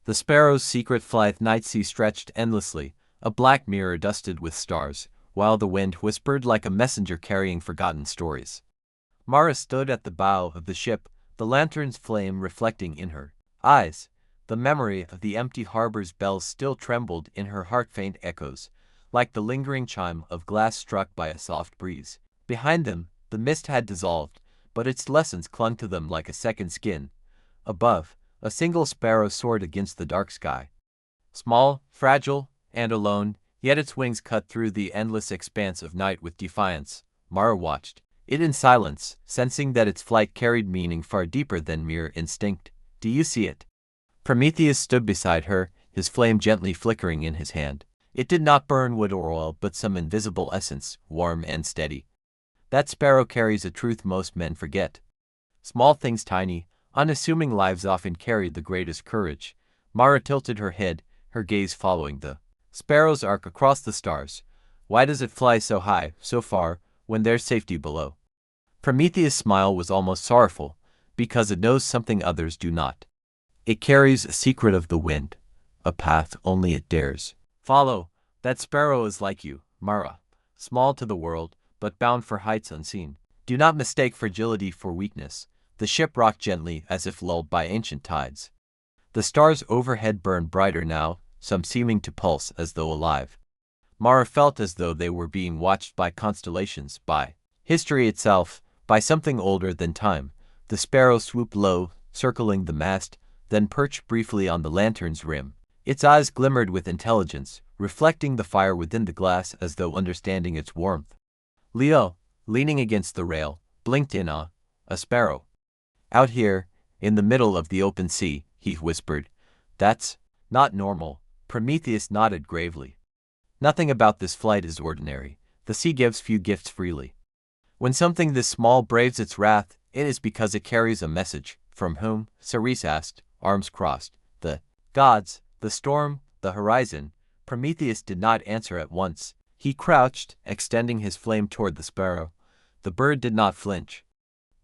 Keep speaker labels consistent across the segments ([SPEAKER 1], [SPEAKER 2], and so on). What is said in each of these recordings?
[SPEAKER 1] The Sparrow's secret flight night sea stretched endlessly, a black mirror dusted with stars, while the wind whispered like a messenger carrying forgotten stories. Mara stood at the bow of the ship, the lantern's flame reflecting in her eyes. The memory of the empty harbor's bells still trembled in her heart, faint echoes, like the lingering chime of glass struck by a soft breeze. Behind them, the mist had dissolved, but its lessons clung to them like a second skin. Above, a single sparrow soared against the dark sky. Small, fragile, and alone, yet its wings cut through the endless expanse of night with defiance. Mara watched it in silence, sensing that its flight carried meaning far deeper than mere instinct. "Do you see it?" Prometheus stood beside her, his flame gently flickering in his hand. It did not burn wood or oil, but some invisible essence, warm and steady. "That sparrow carries a truth most men forget. Small things, tiny, unassuming lives often carry the greatest courage." Mara tilted her head, her gaze following the sparrow's arc across the stars. "Why does it fly so high, so far, when there's safety below?" Prometheus' smile was almost sorrowful, because it knows something others do not. It carries a secret of the wind, a path only it dares follow. "That sparrow is like you, Mara, small to the world, but bound for heights unseen. Do not mistake fragility for weakness." The ship rocked gently as if lulled by ancient tides. The stars overhead burned brighter now, some seeming to pulse as though alive. Mara felt as though they were being watched by constellations, by history itself, by something older than time. The sparrow swooped low, circling the mast, then perched briefly on the lantern's rim. Its eyes glimmered with intelligence, reflecting the fire within the glass as though understanding its warmth. Leo, leaning against the rail, blinked in awe. "A sparrow. Out here, in the middle of the open sea," he whispered. "That's not normal." Prometheus nodded gravely. "Nothing about this flight is ordinary. The sea gives few gifts freely. When something this small braves its wrath, it is because it carries a message." "From whom?" Ceres asked, arms crossed. "The gods, the storm, the horizon." Prometheus did not answer at once. He crouched, extending his flame toward the sparrow. The bird did not flinch.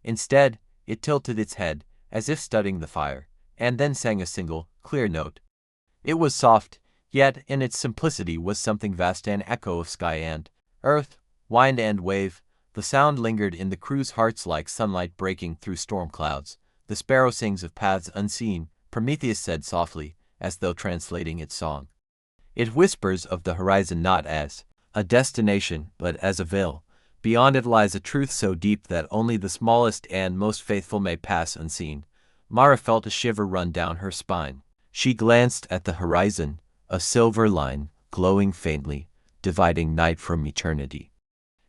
[SPEAKER 1] Instead, it tilted its head, as if studying the fire, and then sang a single, clear note. It was soft, yet in its simplicity was something vast, an echo of sky and earth, wind and wave. The sound lingered in the crew's hearts like sunlight breaking through storm clouds. "The sparrow sings of paths unseen," Prometheus said softly, as though translating its song. "It whispers of the horizon not as a destination, but as a veil. Beyond it lies a truth so deep that only the smallest and most faithful may pass unseen." Mara felt a shiver run down her spine. She glanced at the horizon, a silver line, glowing faintly, dividing night from eternity.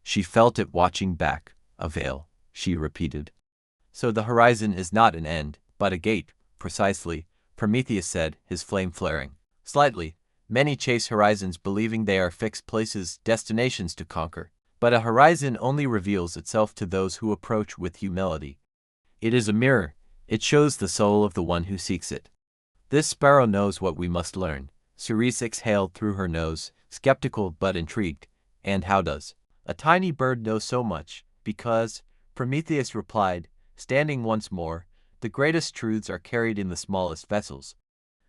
[SPEAKER 1] She felt it watching back. "A veil," she repeated. "So the horizon is not an end, but a gate." "Precisely," Prometheus said, his flame flaring slightly. "Many chase horizons believing they are fixed places, destinations to conquer. But a horizon only reveals itself to those who approach with humility. It is a mirror. It shows the soul of the one who seeks it. This sparrow knows what we must learn." Ceres exhaled through her nose, skeptical but intrigued. "And how does a tiny bird know so much?" "Because," Prometheus replied, standing once more, "the greatest truths are carried in the smallest vessels.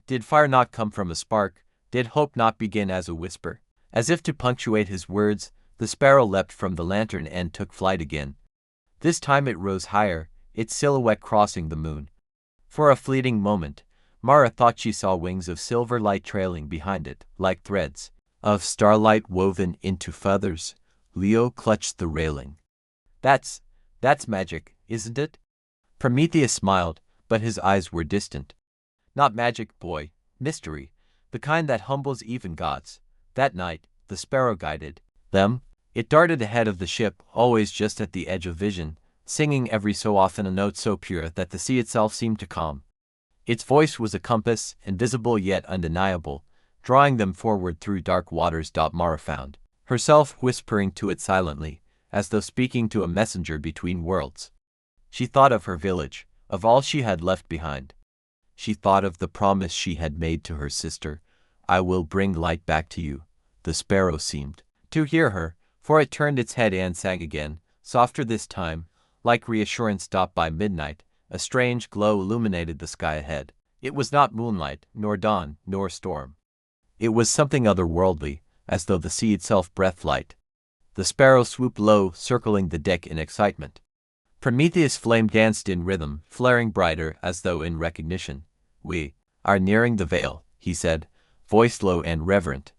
[SPEAKER 1] Did fire not come from a spark? Did hope not begin as a whisper?" As if to punctuate his words, the sparrow leapt from the lantern and took flight again. This time it rose higher, its silhouette crossing the moon. For a fleeting moment, Mara thought she saw wings of silver light trailing behind it, like threads of starlight woven into feathers. Leo clutched the railing. That's magic, isn't it?" Prometheus smiled, but his eyes were distant. "Not magic, boy. Mystery. The kind that humbles even gods." That night, the sparrow guided them. It darted ahead of the ship, always just at the edge of vision, singing every so often a note so pure that the sea itself seemed to calm. Its voice was a compass, invisible yet undeniable, drawing them forward through dark waters. Mara found herself whispering to it silently, as though speaking to a messenger between worlds. She thought of her village, of all she had left behind. She thought of the promise she had made to her sister. "I will bring light back to you." The sparrow seemed to hear her, for it turned its head and sang again, softer this time, like reassurance. By midnight, a strange glow illuminated the sky ahead. It was not moonlight, nor dawn, nor storm. It was something otherworldly, as though the sea itself breathed light. The sparrow swooped low, circling the deck in excitement. Prometheus' flame danced in rhythm, flaring brighter as though in recognition. "We are nearing the veil," he said, voice low and reverent.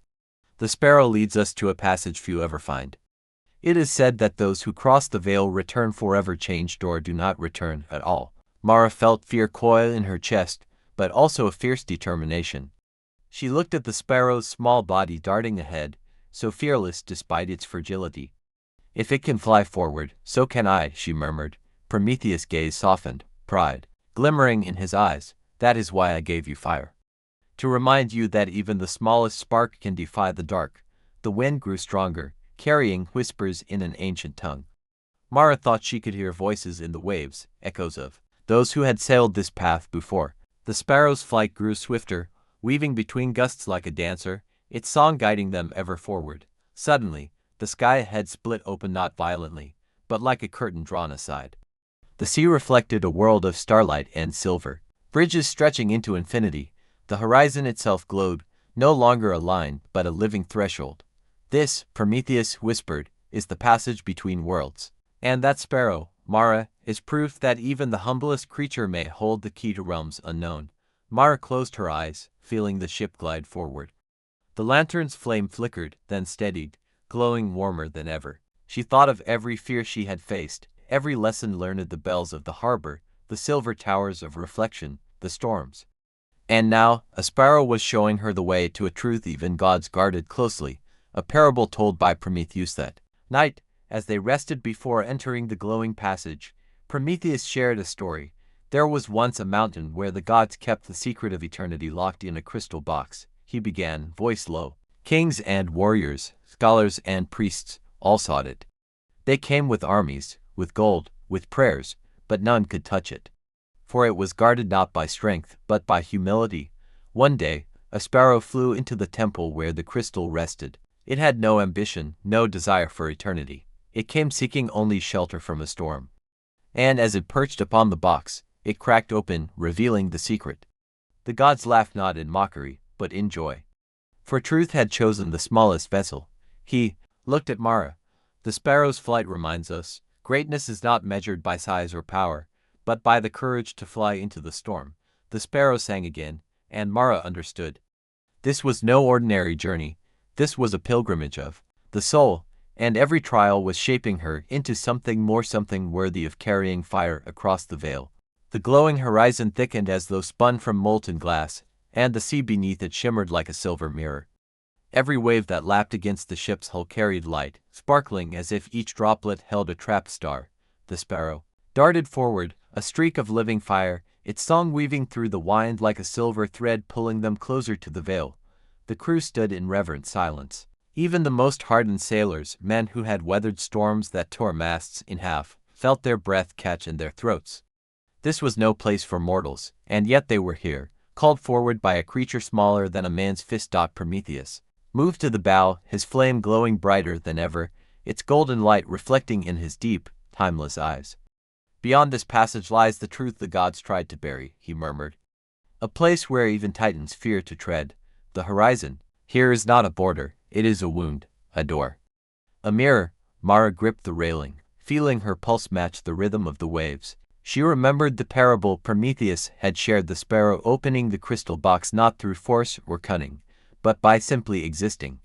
[SPEAKER 1] "The sparrow leads us to a passage few ever find. It is said that those who cross the veil return forever changed or do not return at all." Mara felt fear coil in her chest, but also a fierce determination. She looked at the sparrow's small body darting ahead, so fearless despite its fragility. "If it can fly forward, so can I," she murmured. Prometheus' gaze softened, pride glimmering in his eyes. "That is why I gave you fire. To remind you that even the smallest spark can defy the dark." The wind grew stronger, carrying whispers in an ancient tongue. Mara thought she could hear voices in the waves, echoes of those who had sailed this path before. The sparrow's flight grew swifter, weaving between gusts like a dancer, its song guiding them ever forward. Suddenly, the sky ahead split open, not violently, but like a curtain drawn aside. The sea reflected a world of starlight and silver, bridges stretching into infinity. The horizon itself glowed, no longer a line, but a living threshold. "This," Prometheus whispered, "is the passage between worlds. And that sparrow, Mara, is proof that even the humblest creature may hold the key to realms unknown." Mara closed her eyes, feeling the ship glide forward. The lantern's flame flickered, then steadied, glowing warmer than ever. She thought of every fear she had faced, every lesson learned, the bells of the harbor, the silver towers of reflection, the storms. And now, a sparrow was showing her the way to a truth even gods guarded closely, a parable told by Prometheus that night, as they rested before entering the glowing passage. Prometheus shared a story. There was once a mountain where the gods kept the secret of eternity locked in a crystal box. He began, voice low. Kings and warriors, scholars and priests, all sought it. They came with armies, with gold, with prayers, but none could touch it. For it was guarded not by strength, but by humility. One day, a sparrow flew into the temple where the crystal rested. It had no ambition, no desire for eternity. It came seeking only shelter from a storm. And as it perched upon the box, it cracked open, revealing the secret. The gods laughed not in mockery, but in joy. For truth had chosen the smallest vessel. He looked at Mara. "The sparrow's flight reminds us, greatness is not measured by size or power, but by the courage to fly into the storm." The sparrow sang again, and Mara understood. This was no ordinary journey. This was a pilgrimage of the soul, and every trial was shaping her into something more, something worthy of carrying fire across the veil. The glowing horizon thickened as though spun from molten glass, and the sea beneath it shimmered like a silver mirror. Every wave that lapped against the ship's hull carried light, sparkling as if each droplet held a trapped star. The sparrow darted forward, a streak of living fire, its song weaving through the wind like a silver thread, pulling them closer to the veil. The crew stood in reverent silence. Even the most hardened sailors, men who had weathered storms that tore masts in half, felt their breath catch in their throats. This was no place for mortals, and yet they were here, called forward by a creature smaller than a man's fist. Prometheus moved to the bow, his flame glowing brighter than ever, its golden light reflecting in his deep, timeless eyes. "Beyond this passage lies the truth the gods tried to bury," he murmured. "A place where even titans fear to tread. The horizon here is not a border, it is a wound, a door. A mirror." Mara gripped the railing, feeling her pulse match the rhythm of the waves. She remembered the parable Prometheus had shared, the sparrow opening the crystal box not through force or cunning, but by simply existing.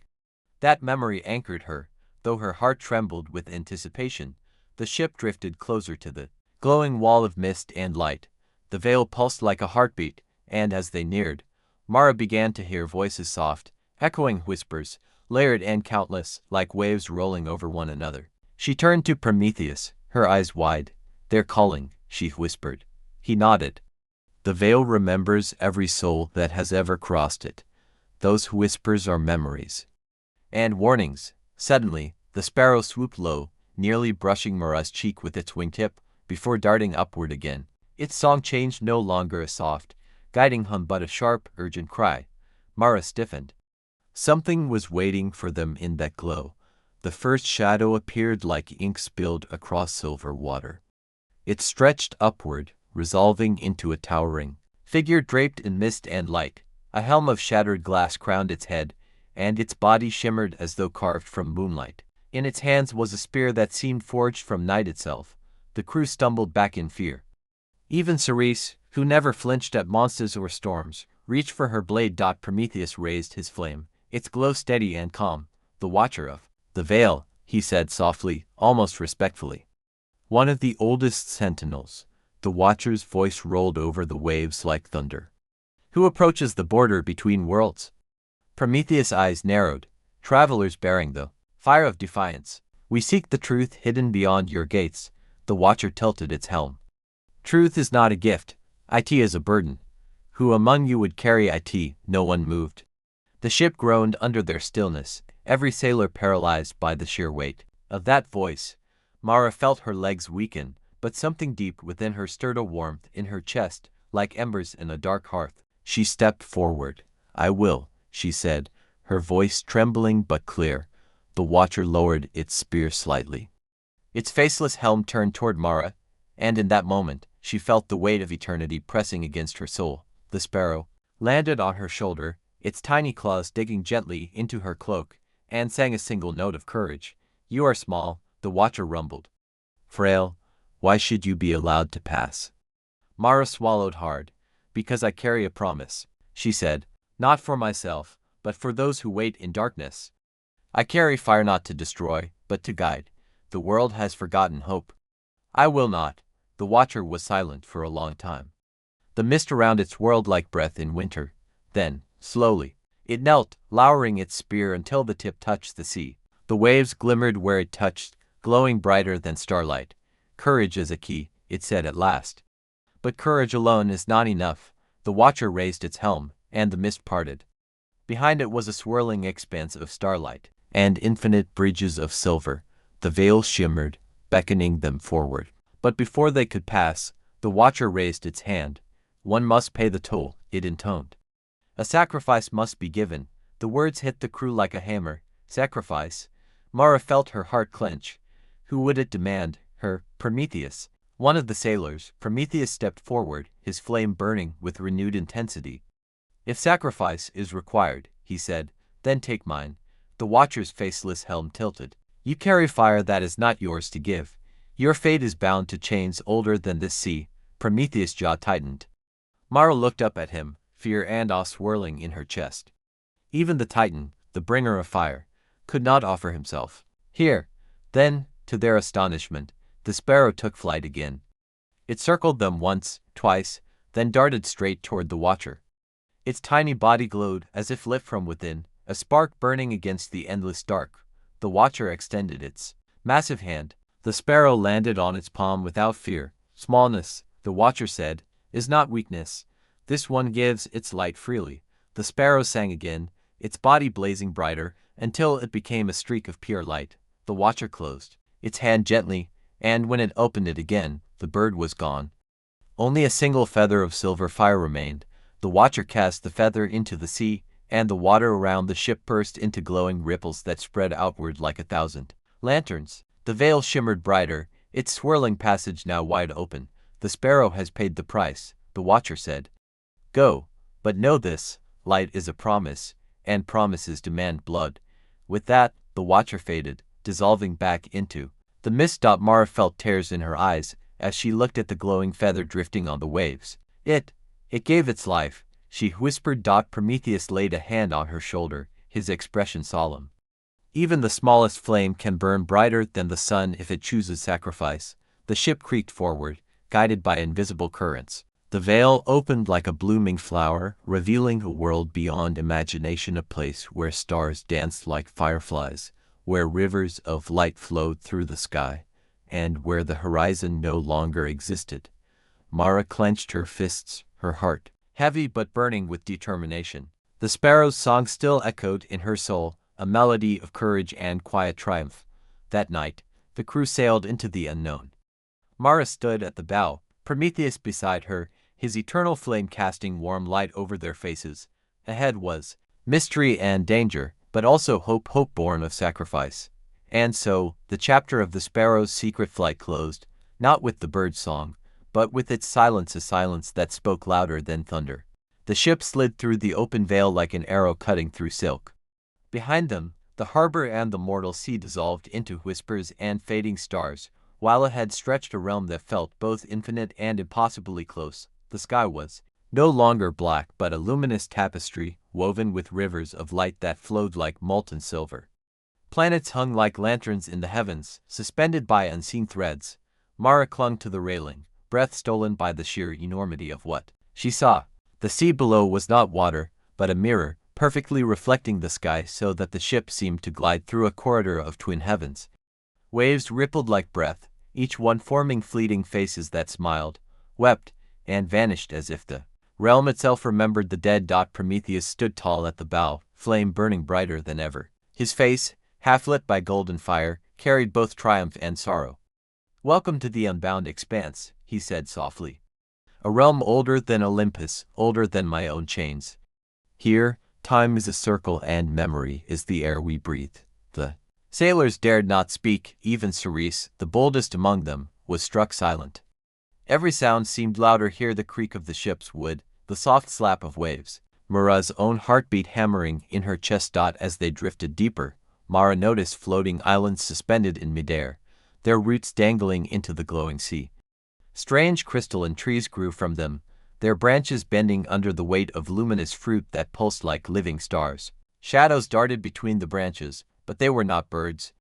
[SPEAKER 1] That memory anchored her, though her heart trembled with anticipation. The ship drifted closer to the glowing wall of mist and light. The veil pulsed like a heartbeat, and as they neared, Mara began to hear voices, soft, echoing whispers, layered and countless, like waves rolling over one another. She turned to Prometheus, her eyes wide. "They're calling," she whispered. He nodded. "The veil remembers every soul that has ever crossed it. Those whispers are memories and warnings." Suddenly, the sparrow swooped low, nearly brushing Mara's cheek with its wingtip, before darting upward again. Its song changed, no longer a soft, guiding hum but a sharp, urgent cry. Mara stiffened. Something was waiting for them in that glow. The first shadow appeared like ink spilled across silver water. It stretched upward, resolving into a towering figure draped in mist and light. A helm of shattered glass crowned its head, and its body shimmered as though carved from moonlight. In its hands was a spear that seemed forged from night itself. The crew stumbled back in fear. Even Cerise, who never flinched at monsters or storms, reached for her blade. Prometheus raised his flame, its glow steady and calm. "The Watcher of the Veil," he said softly, almost respectfully. "One of the oldest sentinels." The Watcher's voice rolled over the waves like thunder. "Who approaches the border between worlds?" Prometheus' eyes narrowed. "Travelers bearing the fire of defiance. We seek the truth hidden beyond your gates." The Watcher tilted its helm. "Truth is not a gift. It is a burden. Who among you would carry it?" No one moved. The ship groaned under their stillness, every sailor paralyzed by the sheer weight of that voice. Mara felt her legs weaken, but something deep within her stirred a warmth in her chest, like embers in a dark hearth. She stepped forward. "I will," she said, her voice trembling but clear. The Watcher lowered its spear slightly. Its faceless helm turned toward Mara, and in that moment, she felt the weight of eternity pressing against her soul. The Sparrow landed on her shoulder, its tiny claws digging gently into her cloak, and sang a single note of courage. "You are small," the Watcher rumbled. "Frail. Why should you be allowed to pass?" Mara swallowed hard. "Because I carry a promise," she said. "Not for myself, but for those who wait in darkness. I carry fire not to destroy, but to guide. The world has forgotten hope. I will not." The Watcher was silent for a long time. The mist around its whirled like breath in winter. Then, slowly, it knelt, lowering its spear until the tip touched the sea. The waves glimmered where it touched, glowing brighter than starlight. "Courage is a key," it said at last. "But courage alone is not enough." The Watcher raised its helm, and the mist parted. Behind it was a swirling expanse of starlight, and infinite bridges of silver. The veil shimmered, beckoning them forward. But before they could pass, the Watcher raised its hand. "One must pay the toll," it intoned. "A sacrifice must be given." The words hit the crew like a hammer. Sacrifice? Mara felt her heart clench. Who would it demand? Her? Prometheus? One of the sailors. Prometheus stepped forward, his flame burning with renewed intensity. "If sacrifice is required," he said, "then take mine." The Watcher's faceless helm tilted. "You carry fire that is not yours to give. Your fate is bound to chains older than this sea." Prometheus' jaw tightened. Mara looked up at him, fear and awe swirling in her chest. Even the Titan, the bringer of fire, could not offer himself. Here, then, to their astonishment, the Sparrow took flight again. It circled them once, twice, then darted straight toward the Watcher. Its tiny body glowed as if lit from within, a spark burning against the endless dark. The Watcher extended its massive hand. The Sparrow landed on its palm without fear. "Smallness," the Watcher said, "is not weakness. This one gives its light freely." The Sparrow sang again, its body blazing brighter, until it became a streak of pure light. The Watcher closed its hand gently, and when it opened it again, the bird was gone. Only a single feather of silver fire remained. The Watcher cast the feather into the sea, and the water around the ship burst into glowing ripples that spread outward like 1,000 lanterns. The veil shimmered brighter, its swirling passage now wide open. "The Sparrow has paid the price," the Watcher said. "Go, but know this, light is a promise, and promises demand blood." With that, the Watcher faded, dissolving back into the mist. Mara felt tears in her eyes as she looked at the glowing feather drifting on the waves. It gave its life," she whispered. Prometheus laid a hand on her shoulder, his expression solemn. "Even the smallest flame can burn brighter than the sun if it chooses sacrifice." The ship creaked forward, guided by invisible currents. The veil opened like a blooming flower, revealing a world beyond imagination, a place where stars danced like fireflies, where rivers of light flowed through the sky, and where the horizon no longer existed. Mara clenched her fists, her heart heavy but burning with determination. The Sparrow's song still echoed in her soul, a melody of courage and quiet triumph. That night, the crew sailed into the unknown. Mara stood at the bow, Prometheus beside her, his eternal flame casting warm light over their faces. Ahead was mystery and danger, but also hope born of sacrifice. And so, the chapter of the Sparrow's secret flight closed, not with the bird's song, but with its silence a silence that spoke louder than thunder. The ship slid through the open veil like an arrow cutting through silk. Behind them, the harbor and the mortal sea dissolved into whispers and fading stars, while ahead stretched a realm that felt both infinite and impossibly close. The sky was no longer black but a luminous tapestry, woven with rivers of light that flowed like molten silver. Planets hung like lanterns in the heavens, suspended by unseen threads. Mara clung to the railing, breath stolen by the sheer enormity of what she saw. The sea below was not water, but a mirror, perfectly reflecting the sky so that the ship seemed to glide through a corridor of twin heavens. Waves rippled like breath, each one forming fleeting faces that smiled, wept, and vanished as if the realm itself remembered the dead. Prometheus stood tall at the bow, flame burning brighter than ever. His face, half lit by golden fire, carried both triumph and sorrow. "Welcome to the Unbound Expanse," he said softly. "A realm older than Olympus, older than my own chains. Here, time is a circle and memory is the air we breathe." The sailors dared not speak, even Ceres, the boldest among them, was struck silent. Every sound seemed louder here, the creak of the ship's wood, the soft slap of waves, Mara's own heartbeat hammering in her chest. As they drifted deeper, Mara noticed floating islands suspended in midair, their roots dangling into the glowing sea. Strange crystalline trees grew from them, their branches bending under the weight of luminous fruit that pulsed like living stars. Shadows darted between the branches, but they were not birds.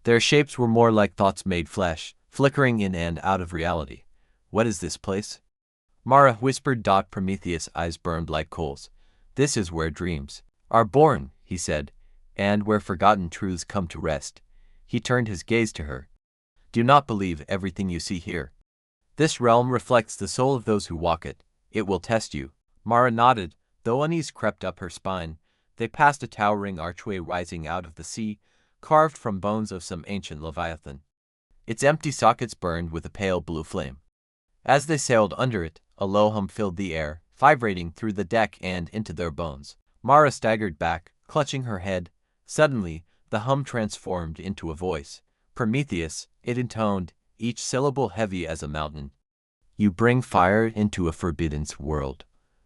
[SPEAKER 1] Their shapes were more like thoughts made flesh, flickering in and out of reality. "What is this place?" Mara whispered. Prometheus' eyes burned like coals. "This is where dreams are born," he said, "and where forgotten truths come to rest." He turned his gaze to her. "Do not believe everything you see here. This realm reflects the soul of those who walk it. It will test you." Mara nodded, though unease crept up her spine. They passed a towering archway rising out of the sea, carved from bones of some ancient leviathan. Its empty sockets burned with a pale blue flame. As they sailed under it, a low hum filled the air, vibrating through the deck and into their bones. Mara staggered back, clutching her head. Suddenly, the hum transformed into a voice. "Prometheus," it intoned, each syllable heavy as a mountain. "You bring fire into a forbidden world."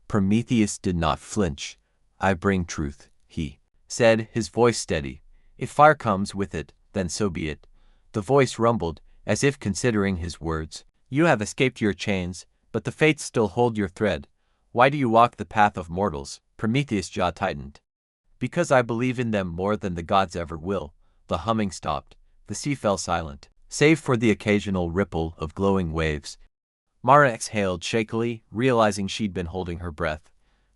[SPEAKER 1] Prometheus did not flinch. "I bring truth," he said, his voice steady. "If fire comes with it, then so be it." The voice rumbled, as if considering his words. "You have escaped your chains, but the fates still hold your thread. Why do you walk the path of mortals?" Prometheus' jaw tightened. "Because I believe in them more than the gods ever will." The humming stopped. The sea fell silent, save for the occasional ripple of glowing waves. Mara exhaled shakily, realizing she'd been holding her breath.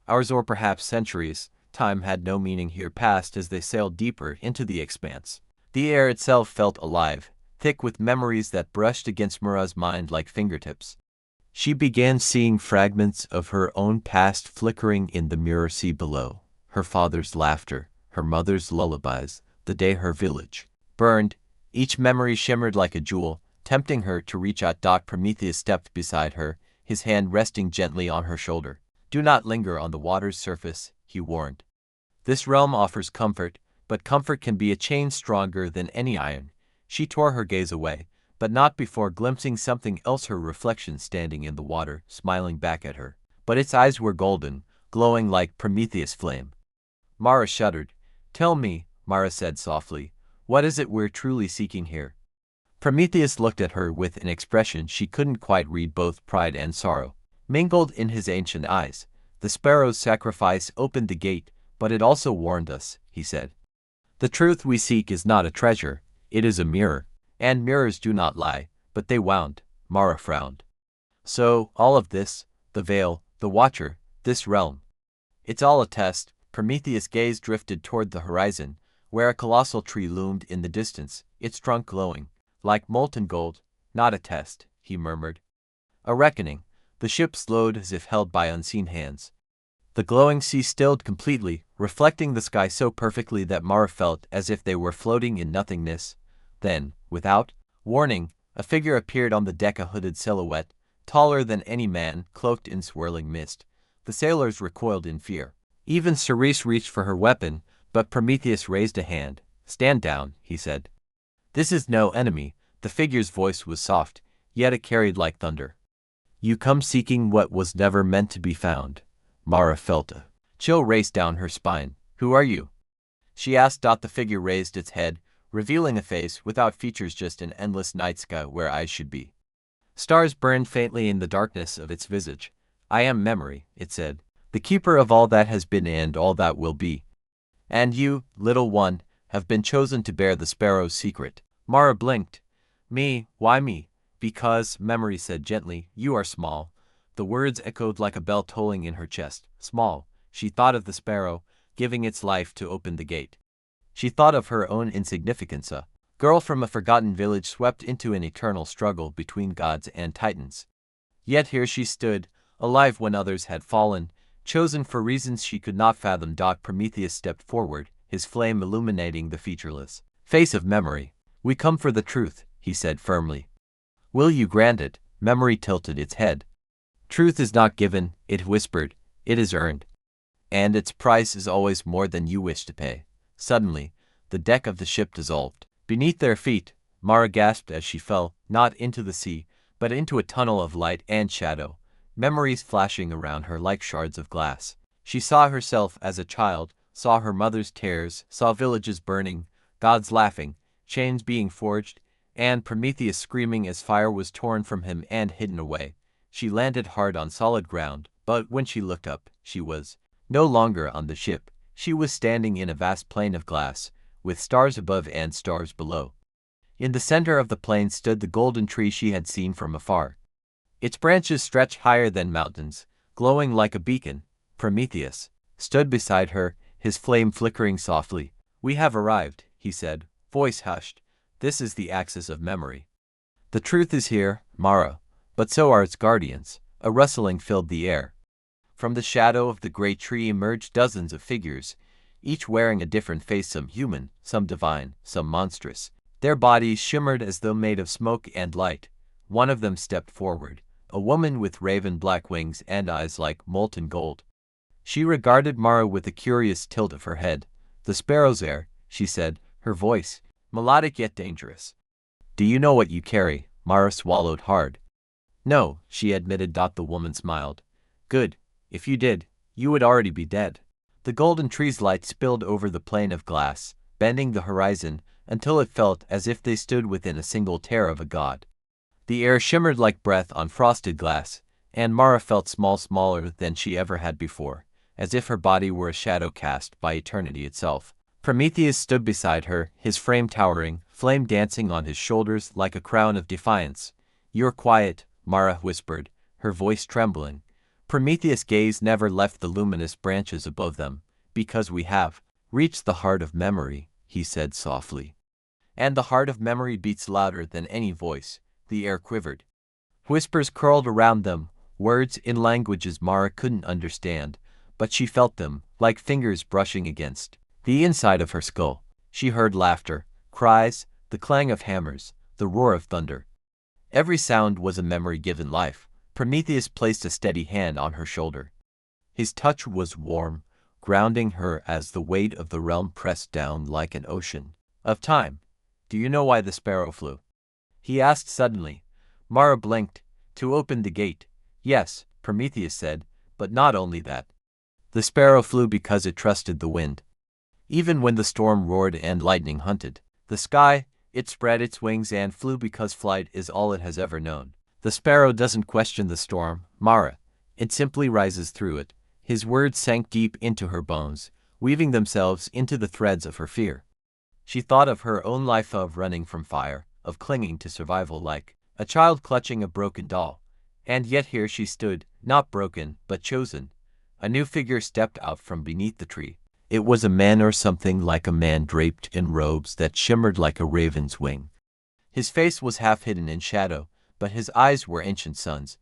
[SPEAKER 1] Hours or perhaps centuries, time had no meaning here, passed as they sailed deeper into the expanse. The air itself felt alive, thick with memories that brushed against Mara's mind like fingertips. She began seeing fragments of her own past flickering in the mirror sea below. Her father's laughter, her mother's lullabies, the day her village burned. Each memory shimmered like a jewel, tempting her to reach out. Prometheus stepped beside her, his hand resting gently on her shoulder. "Do not linger on the water's surface," he warned. "This realm offers comfort, but comfort can be a chain stronger than any iron." She tore her gaze away, but not before glimpsing something else, her reflection standing in the water, smiling back at her. But its eyes were golden, glowing like Prometheus' flame. Mara shuddered. "Tell me," Mara said softly, "what is it we're truly seeking here?" Prometheus looked at her with an expression she couldn't quite read, both pride and sorrow mingled in his ancient eyes. "The Sparrow's sacrifice opened the gate, but it also warned us," he said. "The truth we seek is not a treasure, it is a mirror, and mirrors do not lie, but they wound." Mara frowned. "So, all of this, the veil, the Watcher, this realm, it's all a test?" Prometheus' gaze drifted toward the horizon, where a colossal tree loomed in the distance, its trunk glowing like molten gold. "Not a test," he murmured. "A reckoning." The ship slowed as if held by unseen hands. The glowing sea stilled completely, reflecting the sky so perfectly that Mara felt as if they were floating in nothingness. Then, without warning, a figure appeared on the deck, a hooded silhouette, taller than any man, cloaked in swirling mist. The sailors recoiled in fear. Even Ceres reached for her weapon, but Prometheus raised a hand. "Stand down," he said. "This is no enemy." The figure's voice was soft, yet it carried like thunder. You come seeking what was never meant to be found. Mara felt a chill race down her spine. Who are you? She asked. The figure raised its head, revealing a face without features, just an endless night sky where eyes should be. Stars burned faintly in the darkness of its visage. I am Memory, it said, the keeper of all that has been and all that will be. And you, little one, have been chosen to bear the Sparrow's secret. Mara blinked. Me, why me? Because, Memory said gently, you are small. The words echoed like a bell tolling in her chest. Small. She thought of the Sparrow, giving its life to open the gate. She thought of her own insignificance, a girl from a forgotten village swept into an eternal struggle between gods and titans. Yet here she stood, alive when others had fallen, chosen for reasons she could not fathom. Prometheus stepped forward, his flame illuminating the featureless face of Memory. We come for the truth, he said firmly. Will you grant it? Memory tilted its head. Truth is not given, it whispered, it is earned. And its price is always more than you wish to pay. Suddenly, the deck of the ship dissolved. Beneath their feet, Mara gasped as she fell, not into the sea, but into a tunnel of light and shadow, memories flashing around her like shards of glass. She saw herself as a child, saw her mother's tears, saw villages burning, gods laughing, chains being forged, and Prometheus screaming as fire was torn from him and hidden away. She landed hard on solid ground, but when she looked up, she was no longer on the ship. She was standing in a vast plain of glass, with stars above and stars below. In the center of the plain stood the golden tree she had seen from afar. Its branches stretched higher than mountains, glowing like a beacon. Prometheus stood beside her, his flame flickering softly. We have arrived, he said, voice hushed. This is the axis of memory. The truth is here, Mara, but so are its guardians. A rustling filled the air. From the shadow of the great tree emerged dozens of figures, each wearing a different face, some human, some divine, some monstrous. Their bodies shimmered as though made of smoke and light. One of them stepped forward, a woman with raven-black wings and eyes like molten gold. She regarded Mara with a curious tilt of her head. The Sparrow's heir, she said, her voice melodic yet dangerous. Do you know what you carry? Mara swallowed hard. No, she admitted. The woman smiled. Good. If you did, you would already be dead. The golden tree's light spilled over the plain of glass, bending the horizon until it felt as if they stood within a single tear of a god. The air shimmered like breath on frosted glass, and Mara felt smaller than she ever had before, as if her body were a shadow cast by eternity itself. Prometheus stood beside her, his frame towering, flame dancing on his shoulders like a crown of defiance. You're quiet, Mara whispered, her voice trembling. Prometheus' gaze never left the luminous branches above them. Because we have reached the heart of memory, he said softly. And the heart of memory beats louder than any voice. The air quivered. Whispers curled around them, words in languages Mara couldn't understand, but she felt them, like fingers brushing against the inside of her skull. She heard laughter, cries, the clang of hammers, the roar of thunder. Every sound was a memory given life. Prometheus placed a steady hand on her shoulder. His touch was warm, grounding her as the weight of the realm pressed down like an ocean of time. Do you know why the Sparrow flew? He asked suddenly. Mara blinked. To open the gate. Yes, Prometheus said, but not only that. The Sparrow flew because it trusted the wind. Even when the storm roared and lightning hunted the sky, it spread its wings and flew because flight is all it has ever known. The Sparrow doesn't question the storm, Mara. It simply rises through it. His words sank deep into her bones, weaving themselves into the threads of her fear. She thought of her own life, of running from fire, of clinging to survival like a child clutching a broken doll. And yet here she stood, not broken, but chosen. A new figure stepped out from beneath the tree. It was a man, or something like a man, draped in robes that shimmered like a raven's wing. His face was half hidden in shadow, but his eyes were ancient suns.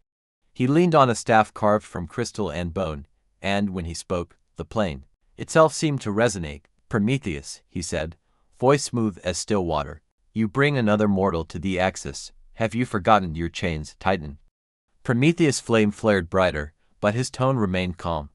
[SPEAKER 1] He leaned on a staff carved from crystal and bone, and when he spoke, the plain itself seemed to resonate. Prometheus, he said, voice smooth as still water, you bring another mortal to the axis. Have you forgotten your chains, Titan? Prometheus' flame flared brighter, but his tone remained calm.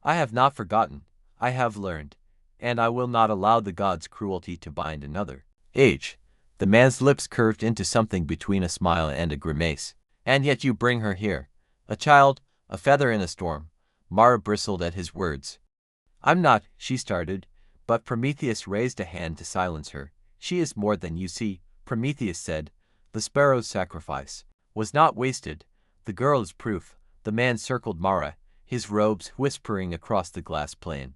[SPEAKER 1] I have not forgotten. I have learned, and I will not allow the gods' cruelty to bind another age. The man's lips curved into something between a smile and a grimace. And yet you bring her here. A child, a feather in a storm. Mara bristled at his words. I'm not, she started, but Prometheus raised a hand to silence her. She is more than you see, Prometheus said. The sparrow's sacrifice was not wasted. The girl is proof. The man circled Mara, his robes whispering across the glass plane.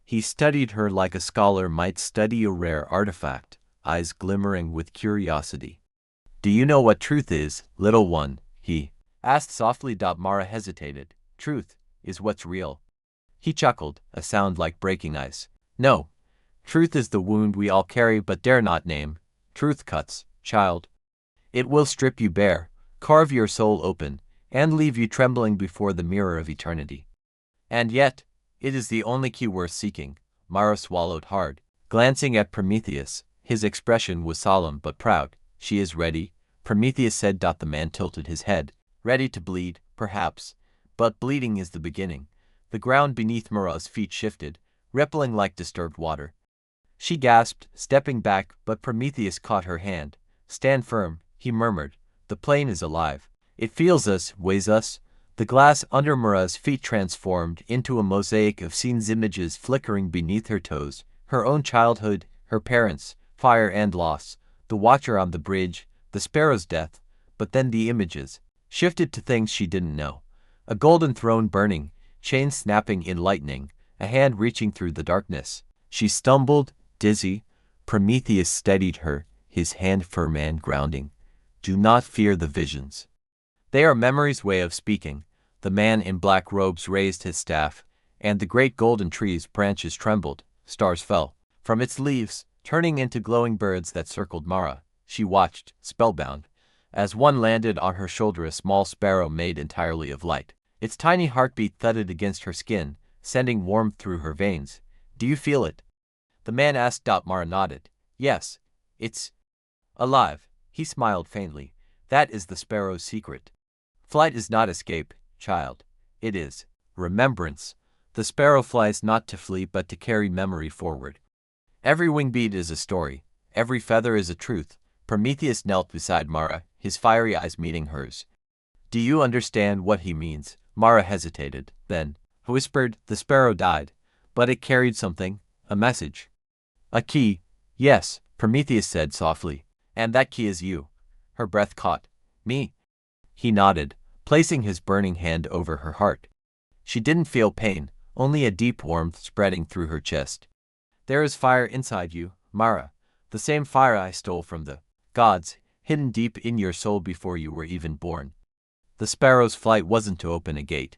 [SPEAKER 1] He studied her like a scholar might study a rare artifact, eyes glimmering with curiosity. Do you know what truth is, little one? He asked softly. Mara hesitated. Truth is what's real. He chuckled, a sound like breaking ice. No. Truth is the wound we all carry but dare not name. Truth cuts, child. It will strip you bare, carve your soul open, and leave you trembling before the mirror of eternity. And yet, it is the only key worth seeking. Mara swallowed hard, glancing at Prometheus. His expression was solemn but proud. She is ready, Prometheus said. The man tilted his head. Ready to bleed, perhaps, but bleeding is the beginning. The ground beneath Mara's feet shifted, rippling like disturbed water. She gasped, stepping back, but Prometheus caught her hand. Stand firm, he murmured. The plane is alive. It feels us, weighs us. The glass under Mara's feet transformed into a mosaic of scenes, images flickering beneath her toes. Her own childhood, her parents, fire and loss, the watcher on the bridge, the sparrow's death. But then the images shifted to things she didn't know. A golden throne burning, chains snapping in lightning, a hand reaching through the darkness. She stumbled, dizzy. Prometheus steadied her, his hand firm and grounding. Do not fear the visions. They are memory's way of speaking. The man in black robes raised his staff, and the great golden tree's branches trembled. Stars fell from its leaves, turning into glowing birds that circled Mara. She watched, spellbound, as one landed on her shoulder, a small sparrow made entirely of light. Its tiny heartbeat thudded against her skin, sending warmth through her veins. Do you feel it? The man asked. Mara nodded. Yes, it's alive. He smiled faintly. That is the sparrow's secret. Flight is not escape, child. It is remembrance. The sparrow flies not to flee but to carry memory forward. Every wing beat is a story. Every feather is a truth. Prometheus knelt beside Mara, his fiery eyes meeting hers. Do you understand what he means? Mara hesitated, then whispered, the sparrow died, but it carried something, a message. A key. Yes, Prometheus said softly. And that key is you. Her breath caught. Me? He nodded, placing his burning hand over her heart. She didn't feel pain, only a deep warmth spreading through her chest. There is fire inside you, Mara, the same fire I stole from the gods, hidden deep in your soul before you were even born. The sparrow's flight wasn't to open a gate.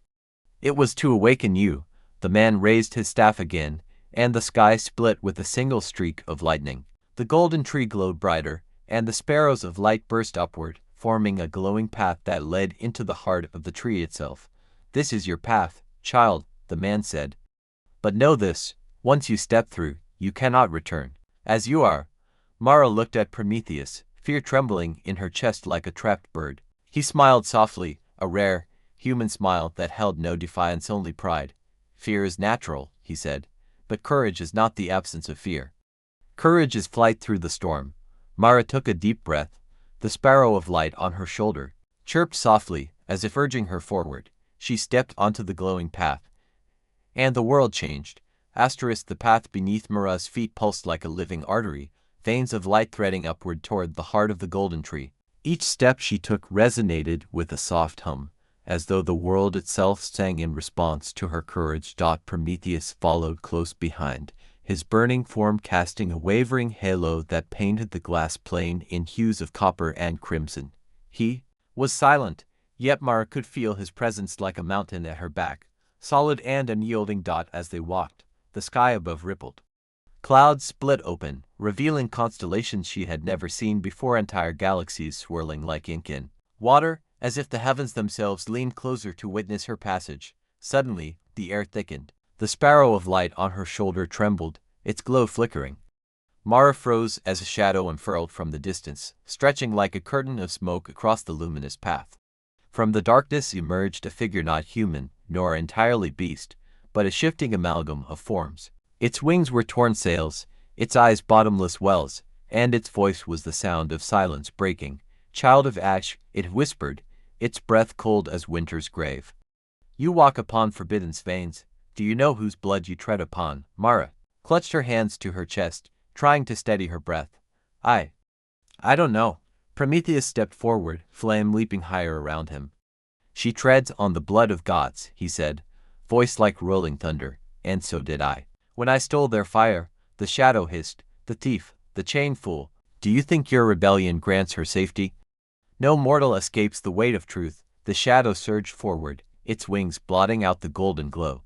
[SPEAKER 1] It was to awaken you. The man raised his staff again, and the sky split with a single streak of lightning. The golden tree glowed brighter, and the sparrows of light burst upward, forming a glowing path that led into the heart of the tree itself. This is your path, child, the man said. But know this, once you step through, you cannot return. As you are. Mara looked at Prometheus, fear trembling in her chest like a trapped bird. He smiled softly, a rare, human smile that held no defiance, only pride. Fear is natural, he said, but courage is not the absence of fear. Courage is flight through the storm. Mara took a deep breath. The sparrow of light on her shoulder chirped softly, as if urging her forward. She stepped onto the glowing path, and the world changed. The path beneath Mara's feet pulsed like a living artery, veins of light threading upward toward the heart of the golden tree. Each step she took resonated with a soft hum, as though the world itself sang in response to her courage. Prometheus followed close behind, his burning form casting a wavering halo that painted the glass plane in hues of copper and crimson. He was silent, yet Mara could feel his presence like a mountain at her back, solid and unyielding. As they walked, the sky above rippled. Clouds split open, revealing constellations she had never seen before, entire galaxies swirling like ink in water, as if the heavens themselves leaned closer to witness her passage. Suddenly, the air thickened. The sparrow of light on her shoulder trembled, its glow flickering. Mara froze as a shadow unfurled from the distance, stretching like a curtain of smoke across the luminous path. From the darkness emerged a figure not human, nor entirely beast, but a shifting amalgam of forms. Its wings were torn sails, its eyes bottomless wells, and its voice was the sound of silence breaking. Child of ash, it whispered, its breath cold as winter's grave. You walk upon forbidden's veins. Do you know whose blood you tread upon? Mara clutched her hands to her chest, trying to steady her breath. I don't know. Prometheus stepped forward, flame leaping higher around him. She treads on the blood of gods, he said, voice like rolling thunder, and so did I. When I stole their fire, the shadow hissed, the thief, the chain fool. Do you think your rebellion grants her safety? No mortal escapes the weight of truth. The shadow surged forward, its wings blotting out the golden glow.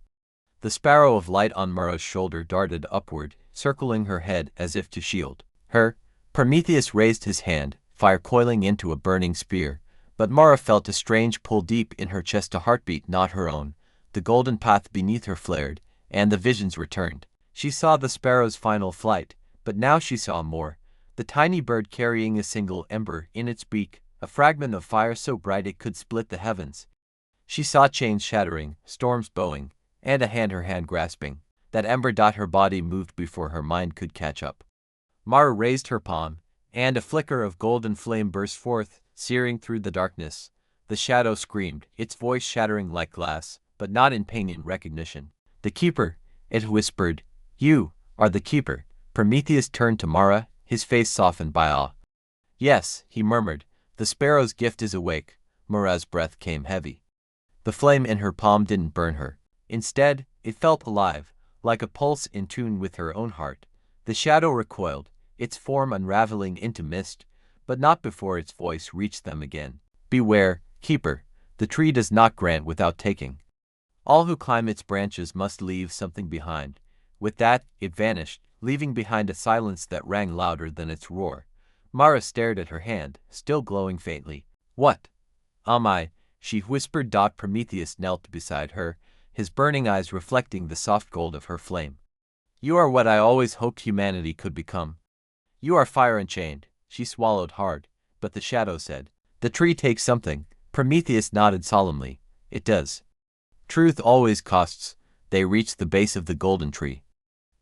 [SPEAKER 1] The sparrow of light on Mara's shoulder darted upward, circling her head as if to shield her. Prometheus raised his hand, fire coiling into a burning spear, but Mara felt a strange pull deep in her chest, a heartbeat not her own. The golden path beneath her flared, and the visions returned. She saw the sparrow's final flight, but now she saw more. The tiny bird carrying a single ember in its beak, a fragment of fire so bright it could split the heavens. She saw chains shattering, storms bowing, and her hand grasping. That ember. Her body moved before her mind could catch up. Mara raised her palm, and a flicker of golden flame burst forth, searing through the darkness. The shadow screamed, its voice shattering like glass, but not in pain, in recognition. The keeper, it whispered. You are the keeper. Prometheus turned to Mara, his face softened by awe. Yes, he murmured, the sparrow's gift is awake. Mara's breath came heavy. The flame in her palm didn't burn her. Instead, it felt alive, like a pulse in tune with her own heart. The shadow recoiled, its form unraveling into mist, but not before its voice reached them again. Beware, keeper, the tree does not grant without taking. All who climb its branches must leave something behind. With that, it vanished, leaving behind a silence that rang louder than its roar. Mara stared at her hand, still glowing faintly. What am I? She whispered. Prometheus knelt beside her, his burning eyes reflecting the soft gold of her flame. You are what I always hoped humanity could become. You are fire unchained. She swallowed hard, but the shadow said, the tree takes something. Prometheus nodded solemnly. It does. Truth always costs. They reached the base of the golden tree.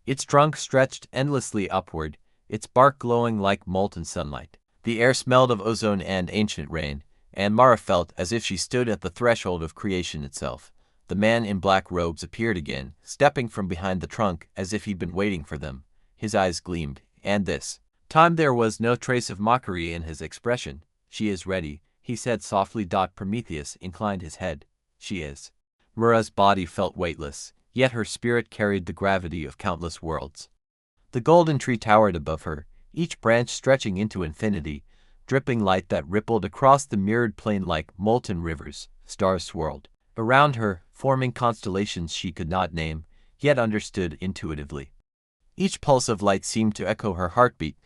[SPEAKER 1] Its trunk stretched endlessly upward, its bark glowing like molten sunlight. The air smelled of ozone and ancient rain, and Mara felt as if she stood at the threshold of creation itself. The man in black robes appeared again, stepping from behind the trunk as if he'd been waiting for them. His eyes gleamed, and this time there was no trace of mockery in his expression. She is ready, he said softly. Prometheus inclined his head. She is. Mara's body felt weightless, yet her spirit carried the gravity of countless worlds. The golden tree towered above her, each branch stretching into infinity, dripping light that rippled across the mirrored plain like molten rivers. Stars swirled around her, forming constellations she could not name, yet understood intuitively. Each pulse of light seemed to echo her heartbeat.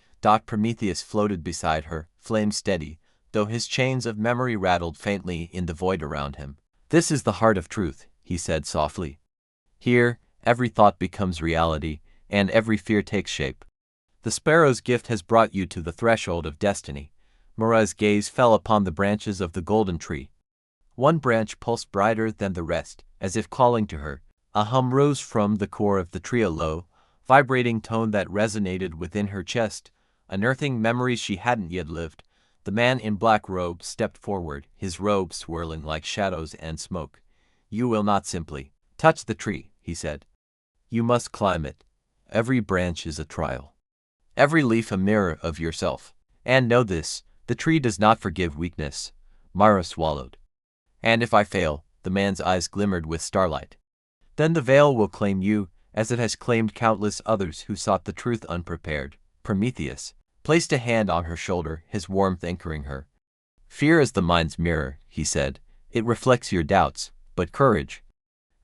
[SPEAKER 1] Prometheus floated beside her, flame steady, though his chains of memory rattled faintly in the void around him. This is the heart of truth, he said softly. Here, every thought becomes reality, and every fear takes shape. The sparrow's gift has brought you to the threshold of destiny. Mara's gaze fell upon the branches of the golden tree. One branch pulsed brighter than the rest, as if calling to her. A hum rose from the core of the tree, a low, vibrating tone that resonated within her chest, unearthing memories she hadn't yet lived. The man in black robe stepped forward, his robe swirling like shadows and smoke. You will not simply touch the tree, he said. You must climb it. Every branch is a trial. Every leaf a mirror of yourself. And know this, the tree does not forgive weakness. Mara swallowed. And if I fail, the man's eyes glimmered with starlight. Then the veil will claim you, as it has claimed countless others who sought the truth unprepared. Prometheus placed a hand on her shoulder, his warmth anchoring her. Fear is the mind's mirror, he said. It reflects your doubts, but courage.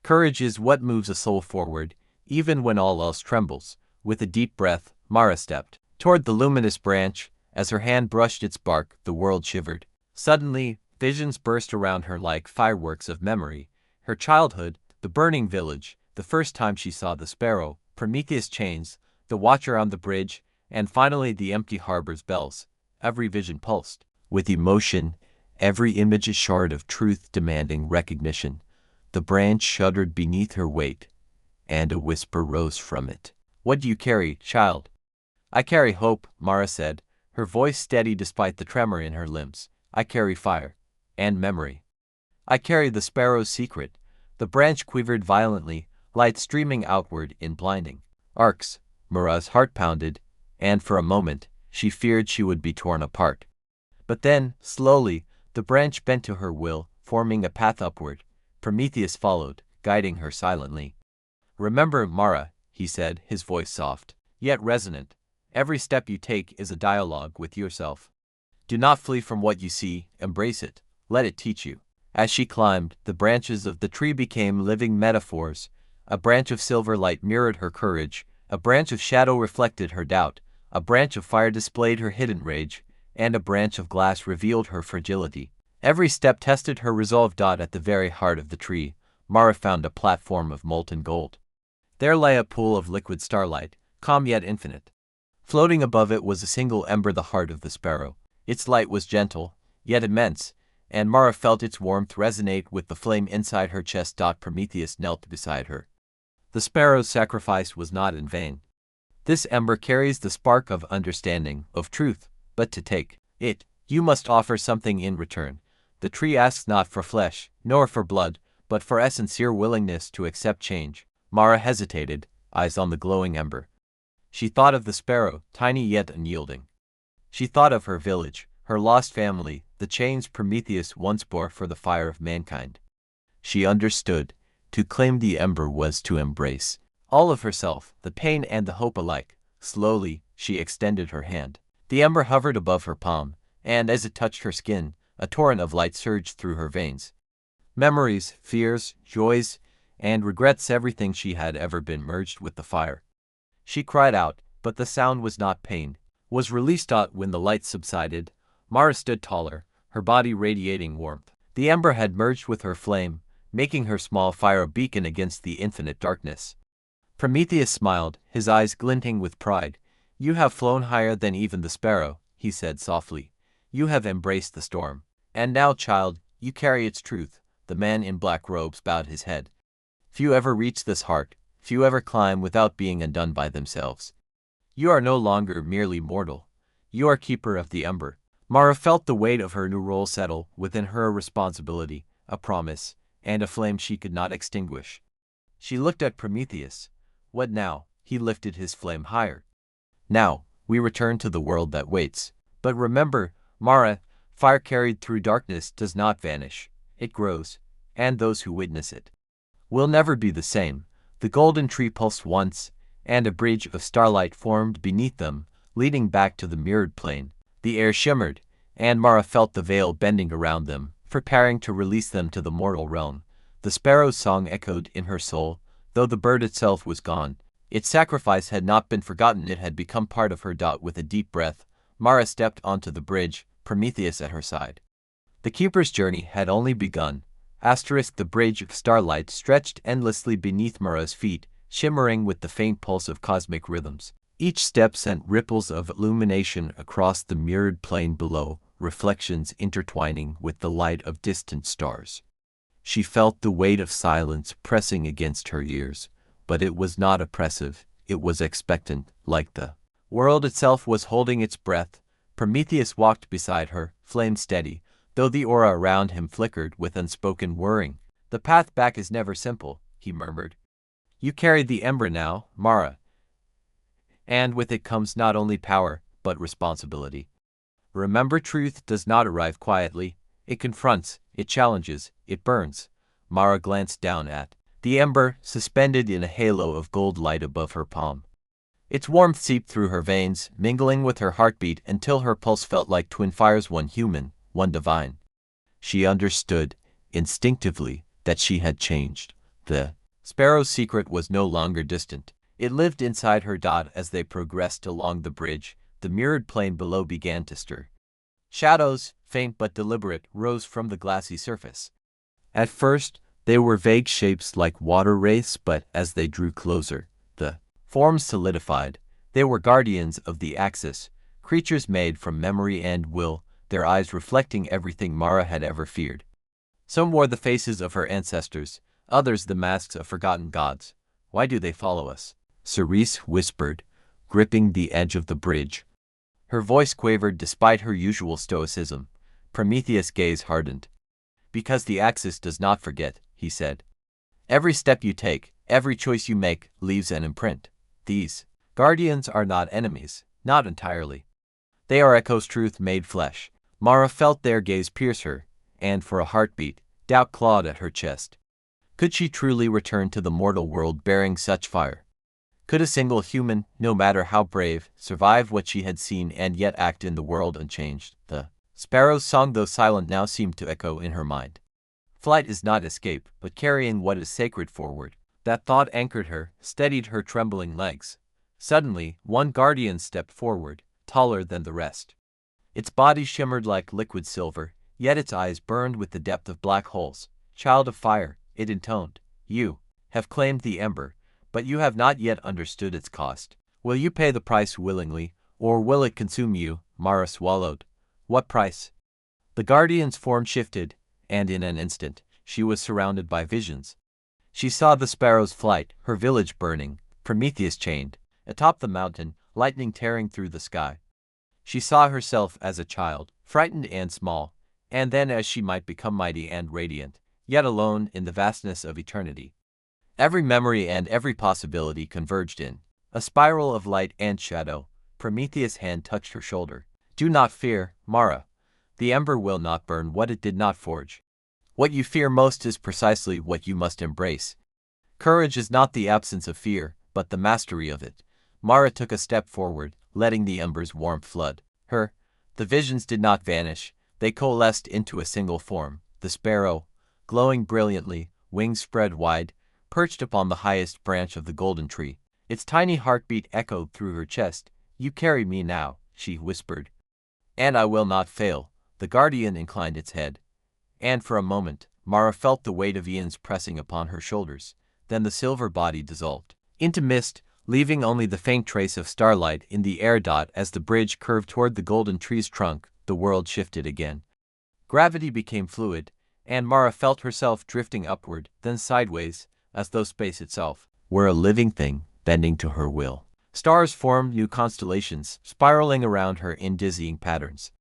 [SPEAKER 1] Courage is what moves a soul forward, even when all else trembles. With a deep breath, Mara stepped toward the luminous branch. As her hand brushed its bark, the world shivered. Suddenly, visions burst around her like fireworks of memory. Her childhood, the burning village, the first time she saw the sparrow, Prometheus' chains, the watcher on the bridge, and finally the empty harbor's bells. Every vision pulsed with emotion, every image a shard of truth demanding recognition. The branch shuddered beneath her weight, and a whisper rose from it. What do you carry, child? I carry hope, Mara said, her voice steady despite the tremor in her limbs. I carry fire. and memory. I carry the Sparrow's secret. The branch quivered violently, light streaming outward in blinding arcs. Mara's heart pounded, and for a moment, she feared she would be torn apart. But then, slowly, the branch bent to her will, forming a path upward. Prometheus followed, guiding her silently. "Remember, Mara," he said, his voice soft, yet resonant. "Every step you take is a dialogue with yourself. Do not flee from what you see, embrace it, let it teach you." As she climbed, the branches of the tree became living metaphors. A branch of silver light mirrored her courage, a branch of shadow reflected her doubt, a branch of fire displayed her hidden rage, and a branch of glass revealed her fragility. Every step tested her resolve. At the very heart of the tree, Mara found a platform of molten gold. There lay a pool of liquid starlight, calm yet infinite. Floating above it was a single ember, the heart of the Sparrow. Its light was gentle, yet immense, and Mara felt its warmth resonate with the flame inside her chest. Prometheus knelt beside her. The Sparrow's sacrifice was not in vain. This ember carries the spark of understanding, of truth, but to take it, you must offer something in return. The tree asks not for flesh, nor for blood, but for a sincere willingness to accept change. Mara hesitated, eyes on the glowing ember. She thought of the Sparrow, tiny yet unyielding. She thought of her village, her lost family, the chains Prometheus once bore for the fire of mankind. She understood. To claim the ember was to embrace all of herself, the pain and the hope alike. Slowly, she extended her hand. The ember hovered above her palm, and as it touched her skin, a torrent of light surged through her veins. Memories, fears, joys, and regrets, everything she had ever been, merged with the fire. She cried out, but the sound was not pain, was released. When the light subsided, Mara stood taller, her body radiating warmth. The ember had merged with her flame, making her small fire a beacon against the infinite darkness. Prometheus smiled, his eyes glinting with pride. "You have flown higher than even the Sparrow," he said softly. "You have embraced the storm. And now, child, you carry its truth." The man in black robes bowed his head. "Few ever reach this heart, few ever climb without being undone by themselves. You are no longer merely mortal. You are keeper of the ember." Mara felt the weight of her new role settle within her, a responsibility, a promise, and a flame she could not extinguish. She looked at Prometheus. "What now?" He lifted his flame higher. "Now, we return to the world that waits. But remember, Mara, fire carried through darkness does not vanish. It grows, and those who witness it will never be the same." The golden tree pulsed once, and a bridge of starlight formed beneath them, leading back to the mirrored plane. The air shimmered, and Mara felt the veil bending around them, preparing to release them to the mortal realm. The Sparrow's song echoed in her soul, though the bird itself was gone. Its sacrifice had not been forgotten, it had become part of her. With a deep breath, Mara stepped onto the bridge, Prometheus at her side. The keeper's journey had only begun. The bridge of starlight stretched endlessly beneath Mara's feet, shimmering with the faint pulse of cosmic rhythms. Each step sent ripples of illumination across the mirrored plane below, reflections intertwining with the light of distant stars. She felt the weight of silence pressing against her ears, but it was not oppressive, it was expectant, like the world itself was holding its breath. Prometheus walked beside her, flame steady, though the aura around him flickered with unspoken worrying. "The path back is never simple," he murmured. "You carry the ember now, Mara, and with it comes not only power, but responsibility. Remember, truth does not arrive quietly. It confronts, it challenges, it burns." Mara glanced down at the ember, suspended in a halo of gold light above her palm. Its warmth seeped through her veins, mingling with her heartbeat until her pulse felt like twin fires, one human, one divine. She understood, instinctively, that she had changed. The Sparrow's secret was no longer distant. It lived inside her. As they progressed along the bridge, the mirrored plane below began to stir. Shadows, faint but deliberate, rose from the glassy surface. At first, they were vague shapes like water wraiths, but as they drew closer, the forms solidified. They were guardians of the Axis, creatures made from memory and will, their eyes reflecting everything Mara had ever feared. Some wore the faces of her ancestors, others the masks of forgotten gods. "Why do they follow us?" Cerise whispered, gripping the edge of the bridge. Her voice quavered despite her usual stoicism. Prometheus' gaze hardened. Because the Axis does not forget, he said. Every step you take, every choice you make, leaves an imprint. These guardians are not enemies, not entirely. They are Echo's truth made flesh. Mara felt their gaze pierce her, and for a heartbeat, doubt clawed at her chest. Could she truly return to the mortal world bearing such fire? Could a single human, no matter how brave, survive what she had seen and yet act in the world unchanged? The Sparrow's song, though silent, now seemed to echo in her mind. Flight is not escape, but carrying what is sacred forward. That thought anchored her, steadied her trembling legs. Suddenly, one guardian stepped forward, taller than the rest. Its body shimmered like liquid silver, yet its eyes burned with the depth of black holes. Child of fire, it intoned, you have claimed the Ember, but you have not yet understood its cost. Will you pay the price willingly, or will it consume you? Mara swallowed. What price? The guardian's form shifted, and in an instant, she was surrounded by visions. She saw the Sparrow's flight, her village burning, Prometheus chained, atop the mountain, lightning tearing through the sky. She saw herself as a child, frightened and small, and then as she might become mighty and radiant, yet alone in the vastness of eternity. Every memory and every possibility converged in a spiral of light and shadow. Prometheus' hand touched her shoulder. Do not fear, Mara. The Ember will not burn what it did not forge. What you fear most is precisely what you must embrace. Courage is not the absence of fear, but the mastery of it. Mara took a step forward, letting the Ember's warmth flood her. The visions did not vanish. They coalesced into a single form. The Sparrow, glowing brilliantly, wings spread wide, perched upon the highest branch of the golden tree. Its tiny heartbeat echoed through her chest. You carry me now, she whispered. And I will not fail. The guardian inclined its head. And for a moment, Mara felt the weight of Ian's pressing upon her shoulders. Then the silver body dissolved into mist, leaving only the faint trace of starlight in the air. As the bridge curved toward the golden tree's trunk, the world shifted again. Gravity became fluid, and Mara felt herself drifting upward, then sideways, as though space itself were a living thing, bending to her will. Stars formed new constellations, spiraling around her in dizzying patterns.